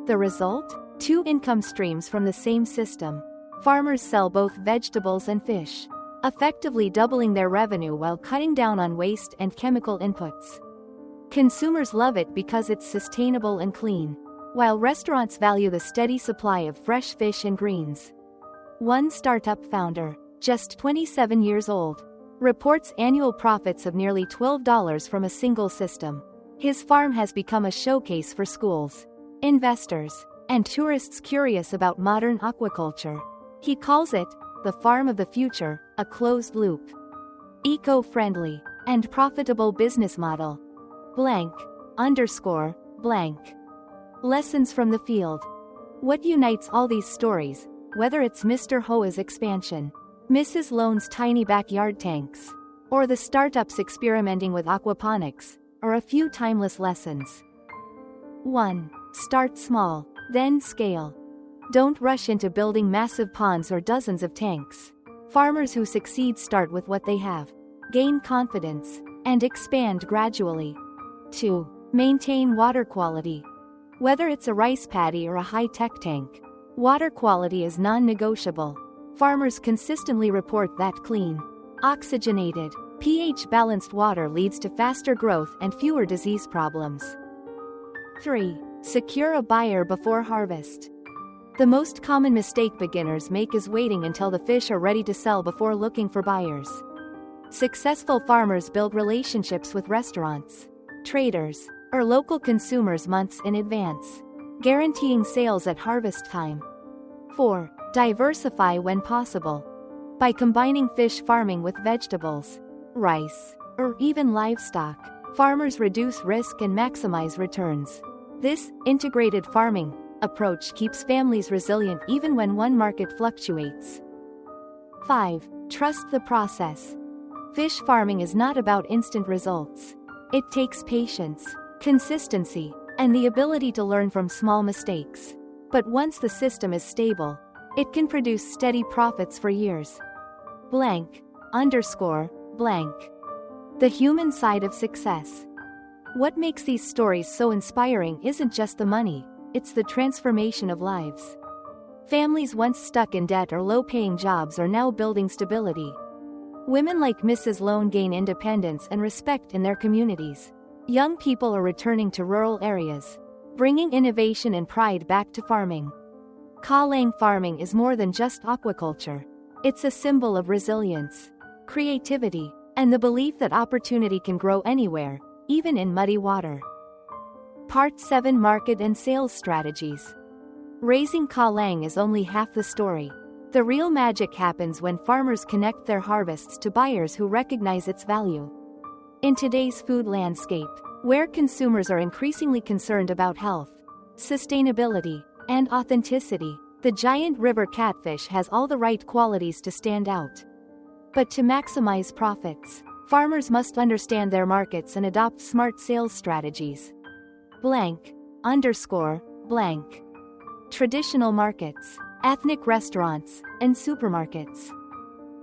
The result? 2 income streams from the same system. Farmers sell both vegetables and fish, effectively doubling their revenue while cutting down on waste and chemical inputs. Consumers love it because it's sustainable and clean, while restaurants value the steady supply of fresh fish and greens. One startup founder, just 27 years old, reports annual profits of nearly $12 from a single system. His farm has become a showcase for schools, investors, and tourists curious about modern aquaculture. He calls it the farm of the future, a closed-loop, eco-friendly, and profitable business model. _. Lessons from the field. What unites all these stories, whether it's Mr. Hoa's expansion, Mrs. Lone's tiny backyard tanks, or the startups experimenting with aquaponics, are a few timeless lessons. 1. Start small, then scale. Don't rush into building massive ponds or dozens of tanks. Farmers who succeed start with what they have, gain confidence, and expand gradually. 2. Maintain water quality. Whether it's a rice paddy or a high-tech tank, water quality is non-negotiable. Farmers consistently report that clean, oxygenated, pH-balanced water leads to faster growth and fewer disease problems. 3. Secure a buyer before harvest. The most common mistake beginners make is waiting until the fish are ready to sell before looking for buyers. Successful farmers build relationships with restaurants, traders, or local consumers months in advance, guaranteeing sales at harvest time. 4. Diversify when possible. By combining fish farming with vegetables, rice, or even livestock, farmers reduce risk and maximize returns. This integrated farming approach keeps families resilient even when one market fluctuates. 5. Trust the process. Fish farming is not about instant results. It takes patience, consistency, and the ability to learn from small mistakes. But once the system is stable, it can produce steady profits for years. _. The human side of success. What makes these stories so inspiring isn't just the money, it's the transformation of lives. Families once stuck in debt or low-paying jobs are now building stability. Women like Mrs. Lone gain independence and respect in their communities. Young people are returning to rural areas, bringing innovation and pride back to farming. Cá Lăng farming is more than just aquaculture. It's a symbol of resilience, creativity, and the belief that opportunity can grow anywhere, even in muddy water. Part 7. Market and Sales Strategies. Raising Cá Lăng is only half the story. The real magic happens when farmers connect their harvests to buyers who recognize its value. In today's food landscape, where consumers are increasingly concerned about health, sustainability, and authenticity, the Giant River Catfish has all the right qualities to stand out. But to maximize profits, farmers must understand their markets and adopt smart sales strategies. _. Traditional markets, ethnic restaurants, and supermarkets.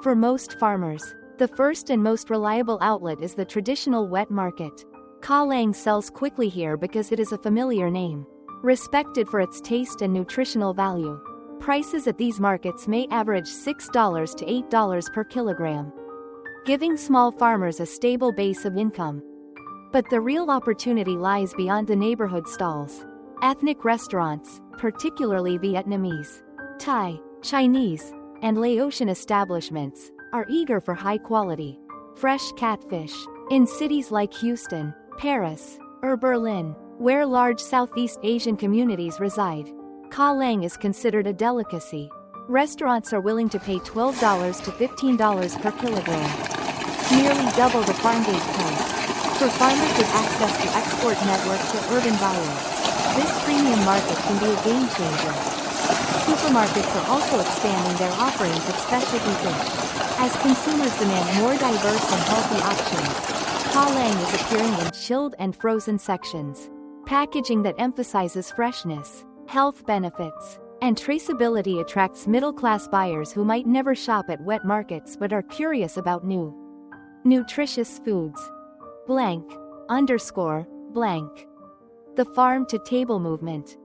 For most farmers, the first and most reliable outlet is the traditional wet market. Cá Lăng sells quickly here because it is a familiar name, respected for its taste and nutritional value. Prices at these markets may average $6 to $8 per kilogram, giving small farmers a stable base of income. But the real opportunity lies beyond the neighborhood stalls. Ethnic restaurants, particularly Vietnamese, Thai, Chinese, and Laotian establishments, are eager for high-quality, fresh catfish. In cities like Houston, Paris, or Berlin, where large Southeast Asian communities reside, Cá Lăng is considered a delicacy. Restaurants are willing to pay $12 to $15 per kilogram, nearly double the farm gate price. For farmers with access to export networks or urban buyers, this premium market can be a game changer. Supermarkets are also expanding their offerings of specialty fish. As consumers demand more diverse and healthy options, Cá Lăng is appearing in chilled and frozen sections. Packaging that emphasizes freshness, health benefits, and traceability attracts middle-class buyers who might never shop at wet markets but are curious about new, nutritious foods. _. The farm-to-table movement.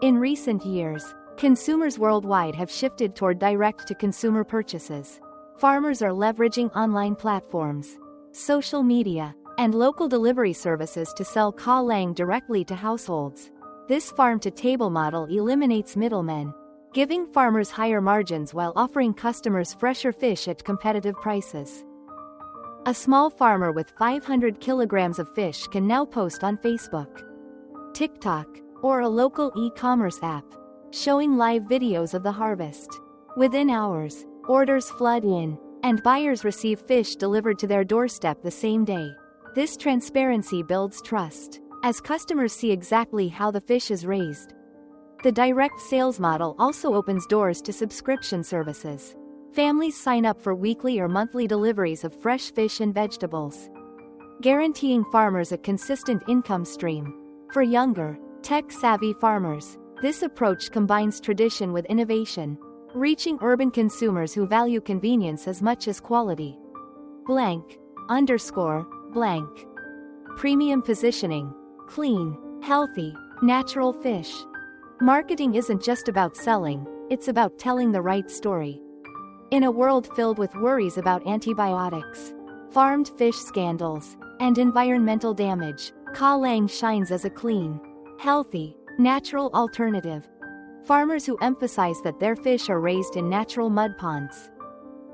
In recent years, consumers worldwide have shifted toward direct-to-consumer purchases. Farmers are leveraging online platforms, social media, and local delivery services to sell Cá Lăng directly to households. This farm-to-table model eliminates middlemen, giving farmers higher margins while offering customers fresher fish at competitive prices. A small farmer with 500 kilograms of fish can now post on Facebook, TikTok, or a local e-commerce app, showing live videos of the harvest. Within hours, orders flood in, and buyers receive fish delivered to their doorstep the same day. This transparency builds trust, as customers see exactly how the fish is raised. The direct sales model also opens doors to subscription services. Families sign up for weekly or monthly deliveries of fresh fish and vegetables, guaranteeing farmers a consistent income stream. For younger, tech-savvy farmers, this approach combines tradition with innovation, reaching urban consumers who value convenience as much as quality. _. Premium positioning. Clean, healthy, natural fish. Marketing isn't just about selling, it's about telling the right story. In a world filled with worries about antibiotics, farmed fish scandals, and environmental damage, Cá Lăng shines as a clean, healthy, natural alternative. Farmers who emphasize that their fish are raised in natural mud ponds,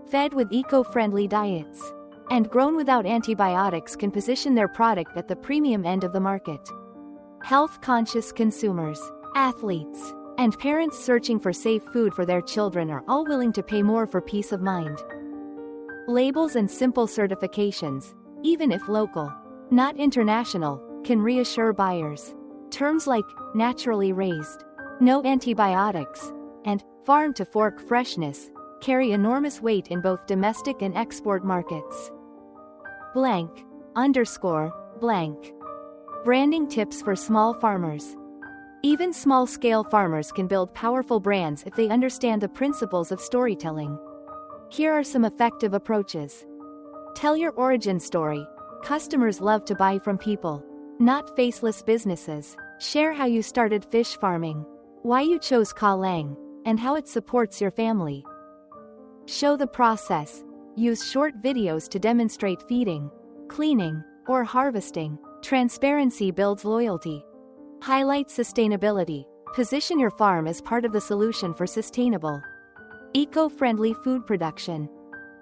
fed with eco-friendly diets, and grown without antibiotics can position their product at the premium end of the market. Health-conscious consumers, athletes, and parents searching for safe food for their children are all willing to pay more for peace of mind. Labels and simple certifications, even if local, not international, can reassure buyers. Terms like naturally raised, no antibiotics, and farm-to-fork freshness carry enormous weight in both domestic and export markets. _. Branding tips for small farmers. Even small-scale farmers can build powerful brands if they understand the principles of storytelling. Here are some effective approaches. Tell your origin story. Customers love to buy from people, not faceless businesses. Share how you started fish farming, why you chose Cá Lăng, and how it supports your family. Show the process. Use short videos to demonstrate feeding, cleaning, or harvesting. Transparency builds loyalty. Highlight sustainability. Position your farm as part of the solution for sustainable, eco-friendly food production.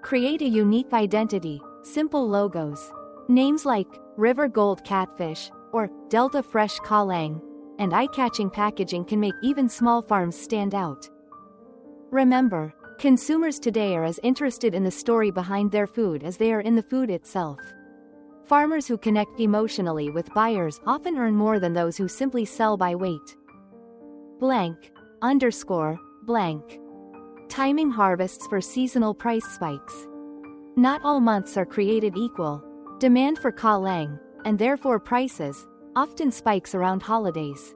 Create a unique identity. Simple logos. Names like River Gold Catfish or Delta Fresh Cá Lăng, and eye-catching packaging can make even small farms stand out. Remember, consumers today are as interested in the story behind their food as they are in the food itself. Farmers who connect emotionally with buyers often earn more than those who simply sell by weight. _. Timing harvests for seasonal price spikes. Not all months are created equal. Demand for Cá Lăng, and therefore prices, often spikes around holidays,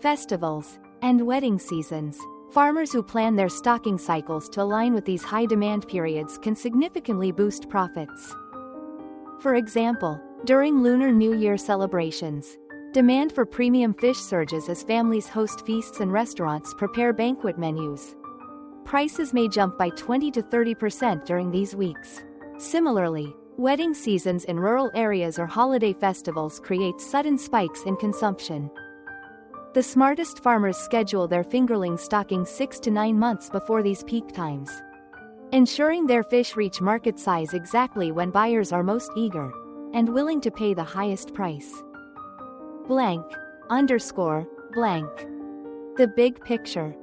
festivals, and wedding seasons. Farmers who plan their stocking cycles to align with these high-demand periods can significantly boost profits. For example, during Lunar New Year celebrations, demand for premium fish surges as families host feasts and restaurants prepare banquet menus. Prices may jump by 20 to 30% during these weeks. Similarly, wedding seasons in rural areas or holiday festivals create sudden spikes in consumption. The smartest farmers schedule their fingerling stocking 6 to 9 months before these peak times, ensuring their fish reach market size exactly when buyers are most eager and willing to pay the highest price. _. The big picture.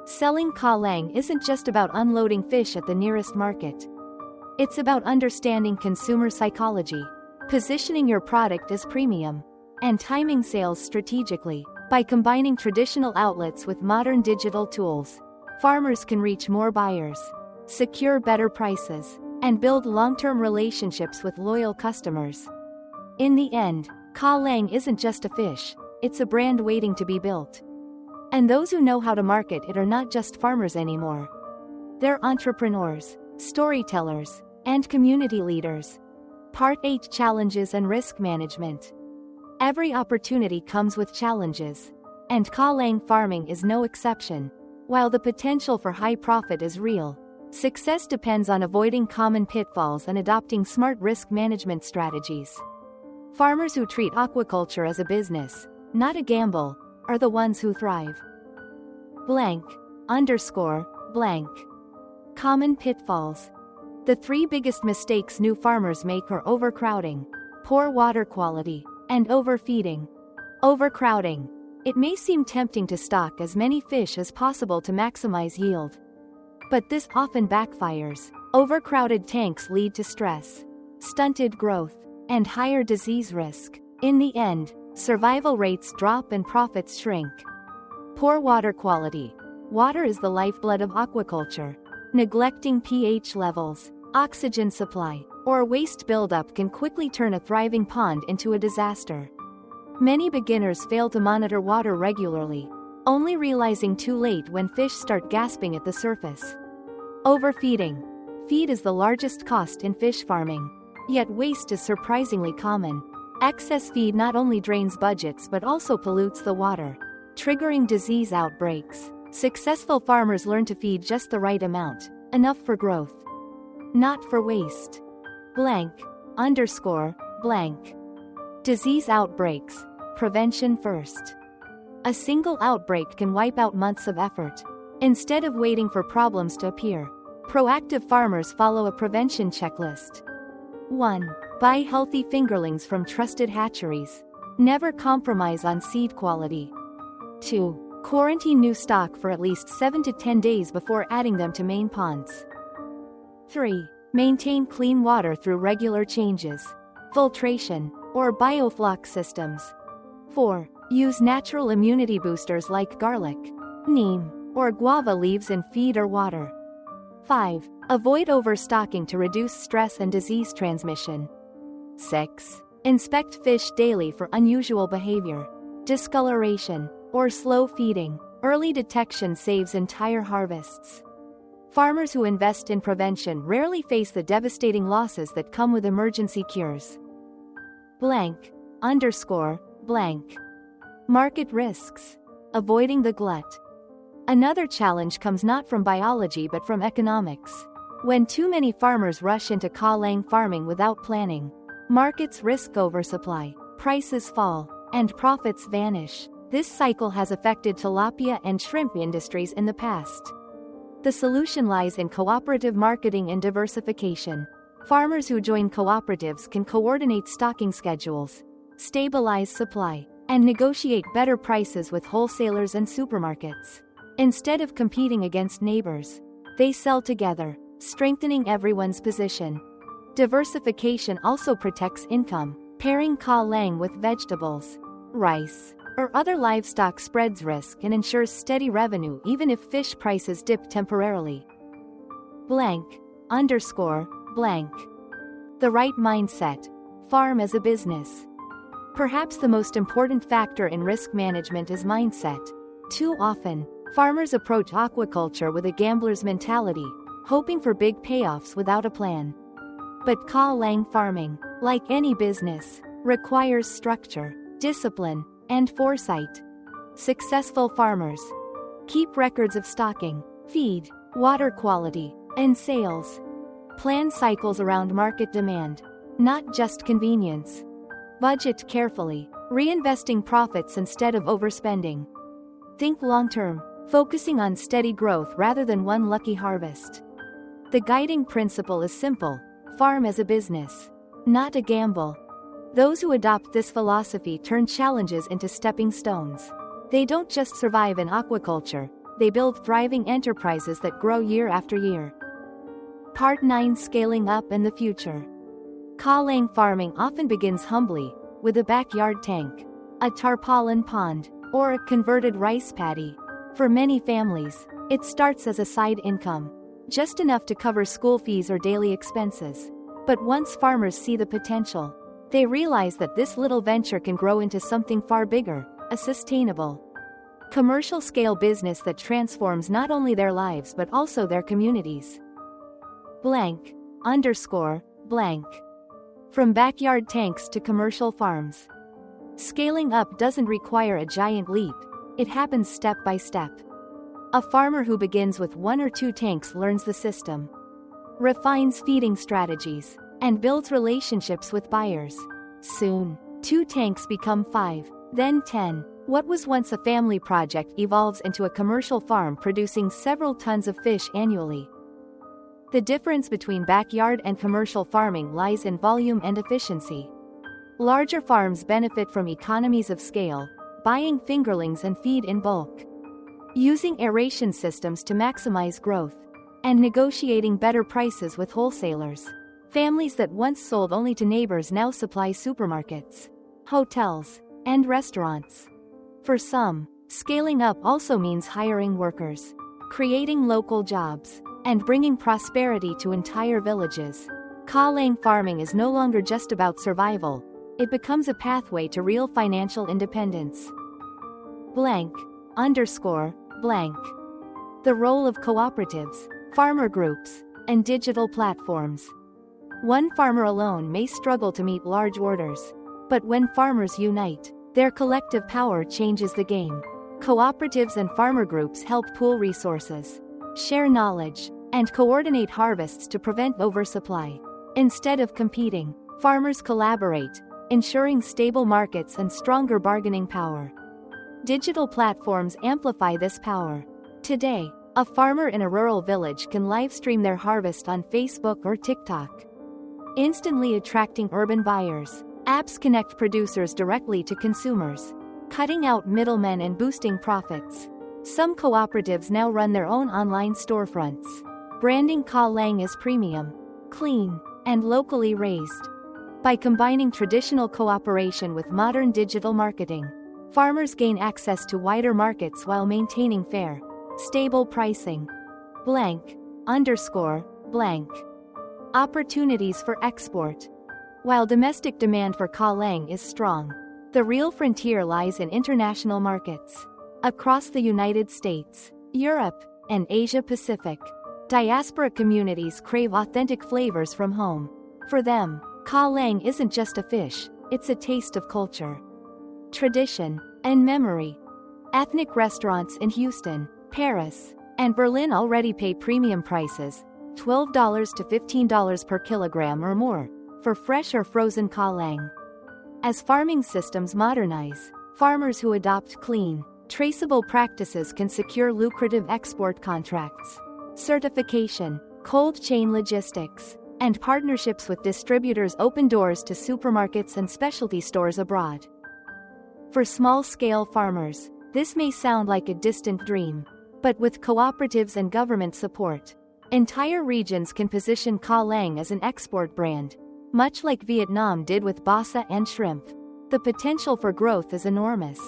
Selling Cá Lăng isn't just about unloading fish at the nearest market. It's about understanding consumer psychology, positioning your product as premium, and timing sales strategically. By combining traditional outlets with modern digital tools, farmers can reach more buyers, secure better prices, and build long-term relationships with loyal customers. In the end, Cá Lăng isn't just a fish, it's a brand waiting to be built. And those who know how to market it are not just farmers anymore. They're entrepreneurs, storytellers, and community leaders. Part 8: Challenges and Risk Management. Every opportunity comes with challenges, and Cá Lăng farming is no exception. While the potential for high profit is real, success depends on avoiding common pitfalls and adopting smart risk management strategies. Farmers who treat aquaculture as a business, not a gamble, are the ones who thrive. Blank. Blank. Common pitfalls. The 3 biggest mistakes new farmers make are overcrowding, poor water quality, and overfeeding. Overcrowding. It may seem tempting to stock as many fish as possible to maximize yield. But this often backfires. Overcrowded tanks lead to stress, stunted growth, and higher disease risk. In the end, survival rates drop and profits shrink. Poor water quality. Water is the lifeblood of aquaculture. Neglecting pH levels, oxygen supply, or waste buildup can quickly turn a thriving pond into a disaster. Many beginners fail to monitor water regularly, only realizing too late when fish start gasping at the surface. Overfeeding. Feed is the largest cost in fish farming, yet waste is surprisingly common. Excess feed not only drains budgets but also pollutes the water, triggering disease outbreaks. Successful farmers learn to feed just the right amount, enough for growth, not for waste. Blank. Disease outbreaks. Prevention first. A single outbreak can wipe out months of effort. Instead of waiting for problems to appear, proactive farmers follow a prevention checklist. 1. Buy healthy fingerlings from trusted hatcheries. Never compromise on seed quality. 2. Quarantine new stock for at least 7 to 10 days before adding them to main ponds. 3. Maintain clean water through regular changes, filtration, or biofloc systems. 4. Use natural immunity boosters like garlic, neem, or guava leaves in feed or water. 5. Avoid overstocking to reduce stress and disease transmission. 6. Inspect fish daily for unusual behavior, discoloration, or slow feeding. Early detection saves entire harvests. Farmers who invest in prevention rarely face the devastating losses that come with emergency cures. Blank. Market risks. Avoiding the glut. Another challenge comes not from biology but from economics. When too many farmers rush into Cá Lăng farming without planning, markets risk oversupply, prices fall, and profits vanish. This cycle has affected tilapia and shrimp industries in the past. The solution lies in cooperative marketing and diversification. Farmers who join cooperatives can coordinate stocking schedules, stabilize supply, and negotiate better prices with wholesalers and supermarkets. Instead of competing against neighbors, they sell together, strengthening everyone's position. Diversification also protects income. Pairing Cá Lăng with vegetables, rice, or other livestock spreads risk and ensures steady revenue even if fish prices dip temporarily. Blank. The right mindset. Farm as a business. Perhaps the most important factor in risk management is mindset. Too often, farmers approach aquaculture with a gambler's mentality, hoping for big payoffs without a plan. But Cá Lăng farming, like any business, requires structure, discipline, and foresight. Successful farmers keep records of stocking, feed, water quality, and sales. Plan cycles around market demand, not just convenience. Budget carefully, reinvesting profits instead of overspending. Think long-term, focusing on steady growth rather than one lucky harvest. The guiding principle is simple: farm as a business, not a gamble. Those who adopt this philosophy turn challenges into stepping stones. They don't just survive in aquaculture, they build thriving enterprises that grow year after year. Part 9: Scaling Up in the Future. Cá Lăng farming often begins humbly, with a backyard tank, a tarpaulin pond, or a converted rice paddy. For many families, It starts as a side income, just enough to cover school fees or daily expenses. But once farmers see the potential, they realize that this little venture can grow into something far bigger, a sustainable, commercial-scale business that transforms not only their lives but also their communities. Blank, underscore, blank. From backyard tanks to commercial farms. Scaling up doesn't require a giant leap, it happens step by step. A farmer who begins with 1 or 2 tanks learns the system, refines feeding strategies, and builds relationships with buyers. Soon, 2 tanks become 5, then 10. What was once a family project evolves into a commercial farm producing several tons of fish annually. The difference between backyard and commercial farming lies in volume and efficiency. Larger farms benefit from economies of scale, buying fingerlings and feed in bulk, using aeration systems to maximize growth, and negotiating better prices with wholesalers. Families that once sold only to neighbors now supply supermarkets, hotels, and restaurants. For some, scaling up also means hiring workers, creating local jobs, and bringing prosperity to entire villages. Cá Lăng farming is no longer just about survival, it becomes a pathway to real financial independence. Blank, underscore, blank. The role of cooperatives, farmer groups, and digital platforms. One farmer alone may struggle to meet large orders, but when farmers unite, their collective power changes the game. Cooperatives and farmer groups help pool resources, share knowledge, and coordinate harvests to prevent oversupply. Instead of competing, farmers collaborate, ensuring stable markets and stronger bargaining power. Digital platforms amplify this power. Today, a farmer in a rural village can live stream their harvest on Facebook or TikTok, instantly attracting urban buyers. Apps connect producers directly to consumers, cutting out middlemen and boosting profits. Some cooperatives now run their own online storefronts, branding Cá Lăng as premium, clean, and locally raised. By combining traditional cooperation with modern digital marketing, farmers gain access to wider markets while maintaining fair, stable pricing. Blank, underscore, blank. Opportunities for export. While domestic demand for Cá Lăng is strong, the real frontier lies in international markets. Across the United States, Europe, and Asia Pacific, diaspora communities crave authentic flavors from home. For them, Cá Lăng isn't just a fish, it's a taste of culture, tradition, and memory. Ethnic restaurants in Houston, Paris, and Berlin already pay premium prices, $12 to $15 per kilogram or more, for fresh or frozen Cá Lăng. As farming systems modernize, farmers who adopt clean, traceable practices can secure lucrative export contracts. Certification, cold chain logistics, and partnerships with distributors open doors to supermarkets and specialty stores abroad. For small-scale farmers, this may sound like a distant dream, but with cooperatives and government support, entire regions can position Cá Lăng as an export brand. Much like Vietnam did with basa and shrimp, the potential for growth is enormous.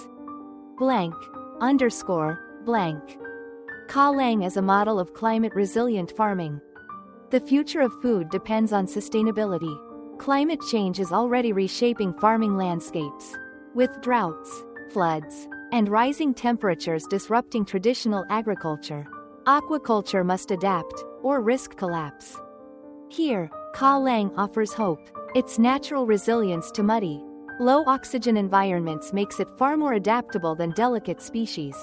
Blank, underscore, blank. Cá Lăng as a model of climate-resilient farming. The future of food depends on sustainability. Climate change is already reshaping farming landscapes, with droughts, floods, and rising temperatures disrupting traditional agriculture. Aquaculture must adapt, or risk collapse. Here, Cá Lăng offers hope. Its natural resilience to muddy, low-oxygen environments makes it far more adaptable than delicate species.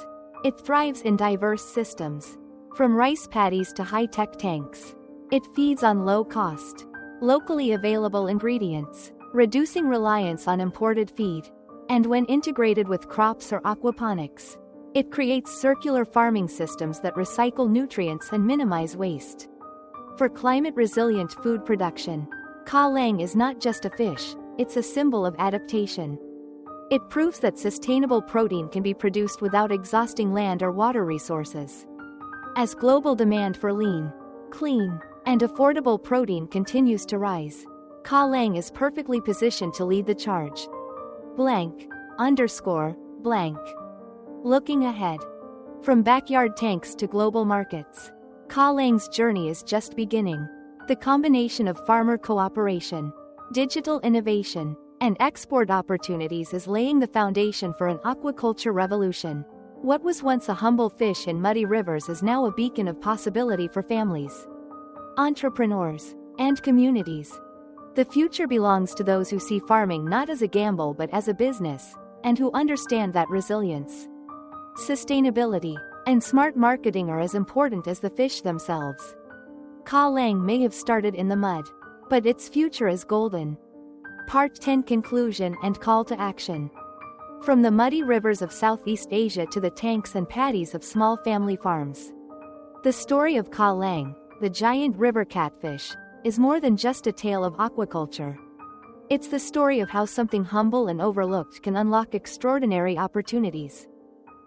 It thrives in diverse systems, from rice paddies to high-tech tanks. It feeds on low-cost, locally available ingredients, reducing reliance on imported feed. And when integrated with crops or aquaponics, it creates circular farming systems that recycle nutrients and minimize waste. For climate-resilient food production, Cá Lăng is not just a fish, it's a symbol of adaptation. It proves that sustainable protein can be produced without exhausting land or water resources. As global demand for lean, clean, and affordable protein continues to rise, Cá Lăng is perfectly positioned to lead the charge. Blank, underscore, blank. Looking ahead. From backyard tanks to global markets, Cá Lang's journey is just beginning. The combination of farmer cooperation, digital innovation, and export opportunities is laying the foundation for an aquaculture revolution. What was once a humble fish in muddy rivers is now a beacon of possibility for families, entrepreneurs, and communities. The future belongs to those who see farming not as a gamble but as a business, and who understand that resilience, sustainability, and smart marketing are as important as the fish themselves. Cá Lăng may have started in the mud, but its future is golden. Part 10: Conclusion and Call to Action. From the muddy rivers of Southeast Asia to the tanks and paddies of small family farms, the story of Cá Lăng, the giant river catfish, is more than just a tale of aquaculture. It's the story of how something humble and overlooked can unlock extraordinary opportunities.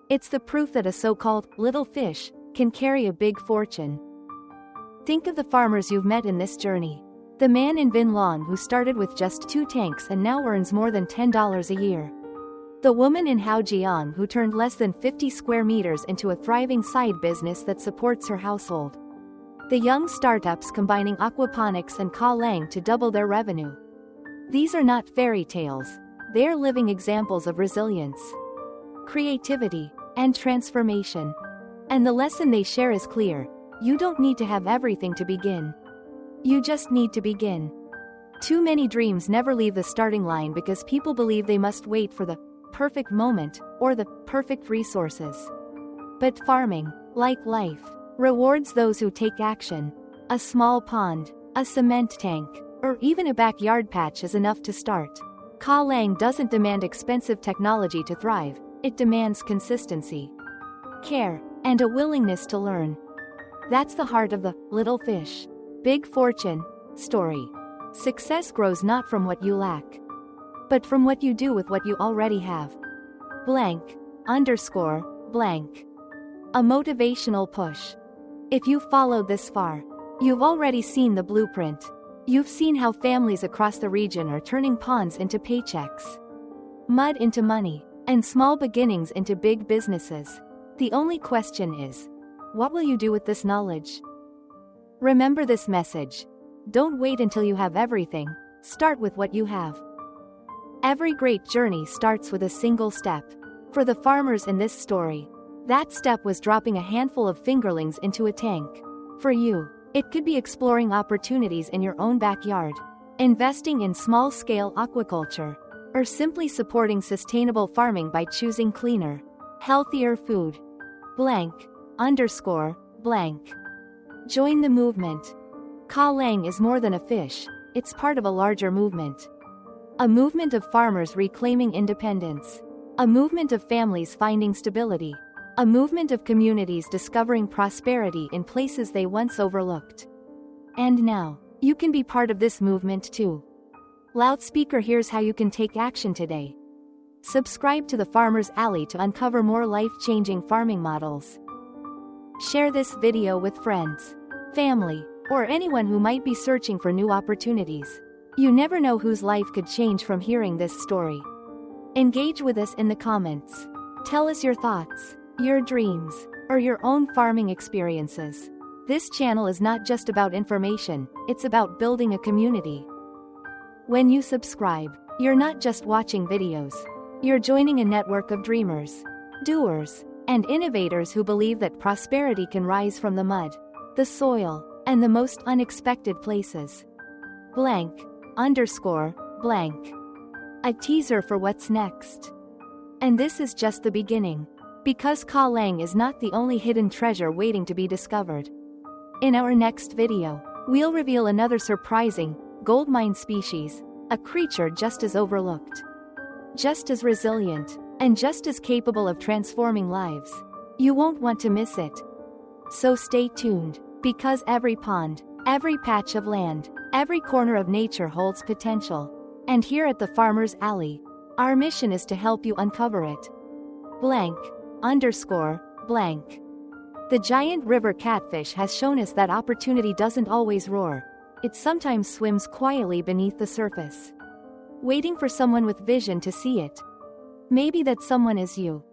It's the proof that a so-called little fish can carry a big fortune. Think of the farmers you've met in this journey. The man in Vinh Long who started with just 2 tanks and now earns more than $10 a year. The woman in Hao Jiang who turned less than 50 square meters into a thriving side business that supports her household. The young startups combining aquaponics and Cá Lăng to double their revenue. These are not fairy tales. They're living examples of resilience, creativity, and transformation. And the lesson they share is clear: you don't need to have everything to begin. You just need to begin. Too many dreams never leave the starting line because people believe they must wait for the perfect moment or the perfect resources. But farming, like life, rewards those who take action. A small pond, a cement tank, or even a backyard patch is enough to start. Cá Lăng doesn't demand expensive technology to thrive, it demands consistency, care, and a willingness to learn. That's the heart of the little fish, big fortune story. Success grows not from what you lack, but from what you do with what you already have. Blank, underscore, blank. A motivational push. If you've followed this far, you've already seen the blueprint. You've seen how families across the region are turning ponds into paychecks, mud into money, and small beginnings into big businesses. The only question is, what will you do with this knowledge? Remember this message. Don't wait until you have everything. Start with what you have. Every great journey starts with a single step. For the farmers in this story, that step was dropping a handful of fingerlings into a tank. For you, it could be exploring opportunities in your own backyard, investing in small-scale aquaculture, or simply supporting sustainable farming by choosing cleaner, healthier food. Blank, underscore, blank. Join the movement. Cá Lăng is more than a fish, it's part of a larger movement. A movement of farmers reclaiming independence. A movement of families finding stability. A movement of communities discovering prosperity in places they once overlooked. And now, you can be part of this movement too. Loudspeaker, here's how you can take action today. Subscribe to the Farmer's Alley to uncover more life-changing farming models. Share this video with friends, family, or anyone who might be searching for new opportunities. You never know whose life could change from hearing this story. Engage with us in the comments. Tell us your thoughts, your dreams, or your own farming experiences. This channel is not just about information, it's about building a community. When you subscribe, you're not just watching videos. You're joining a network of dreamers, doers, and innovators who believe that prosperity can rise from the mud, the soil, and the most unexpected places. Blank, underscore, blank. A teaser for what's next. And this is just the beginning. Because Cá Lăng is not the only hidden treasure waiting to be discovered. In our next video, we'll reveal another surprising, goldmine species, a creature just as overlooked, just as resilient, and just as capable of transforming lives. You won't want to miss it. So stay tuned, because every pond, every patch of land, every corner of nature holds potential. And here at the Farmer's Alley, our mission is to help you uncover it. Blank, underscore, blank. The giant river catfish has shown us that opportunity doesn't always roar. It sometimes swims quietly beneath the surface, waiting for someone with vision to see it. Maybe that someone is you.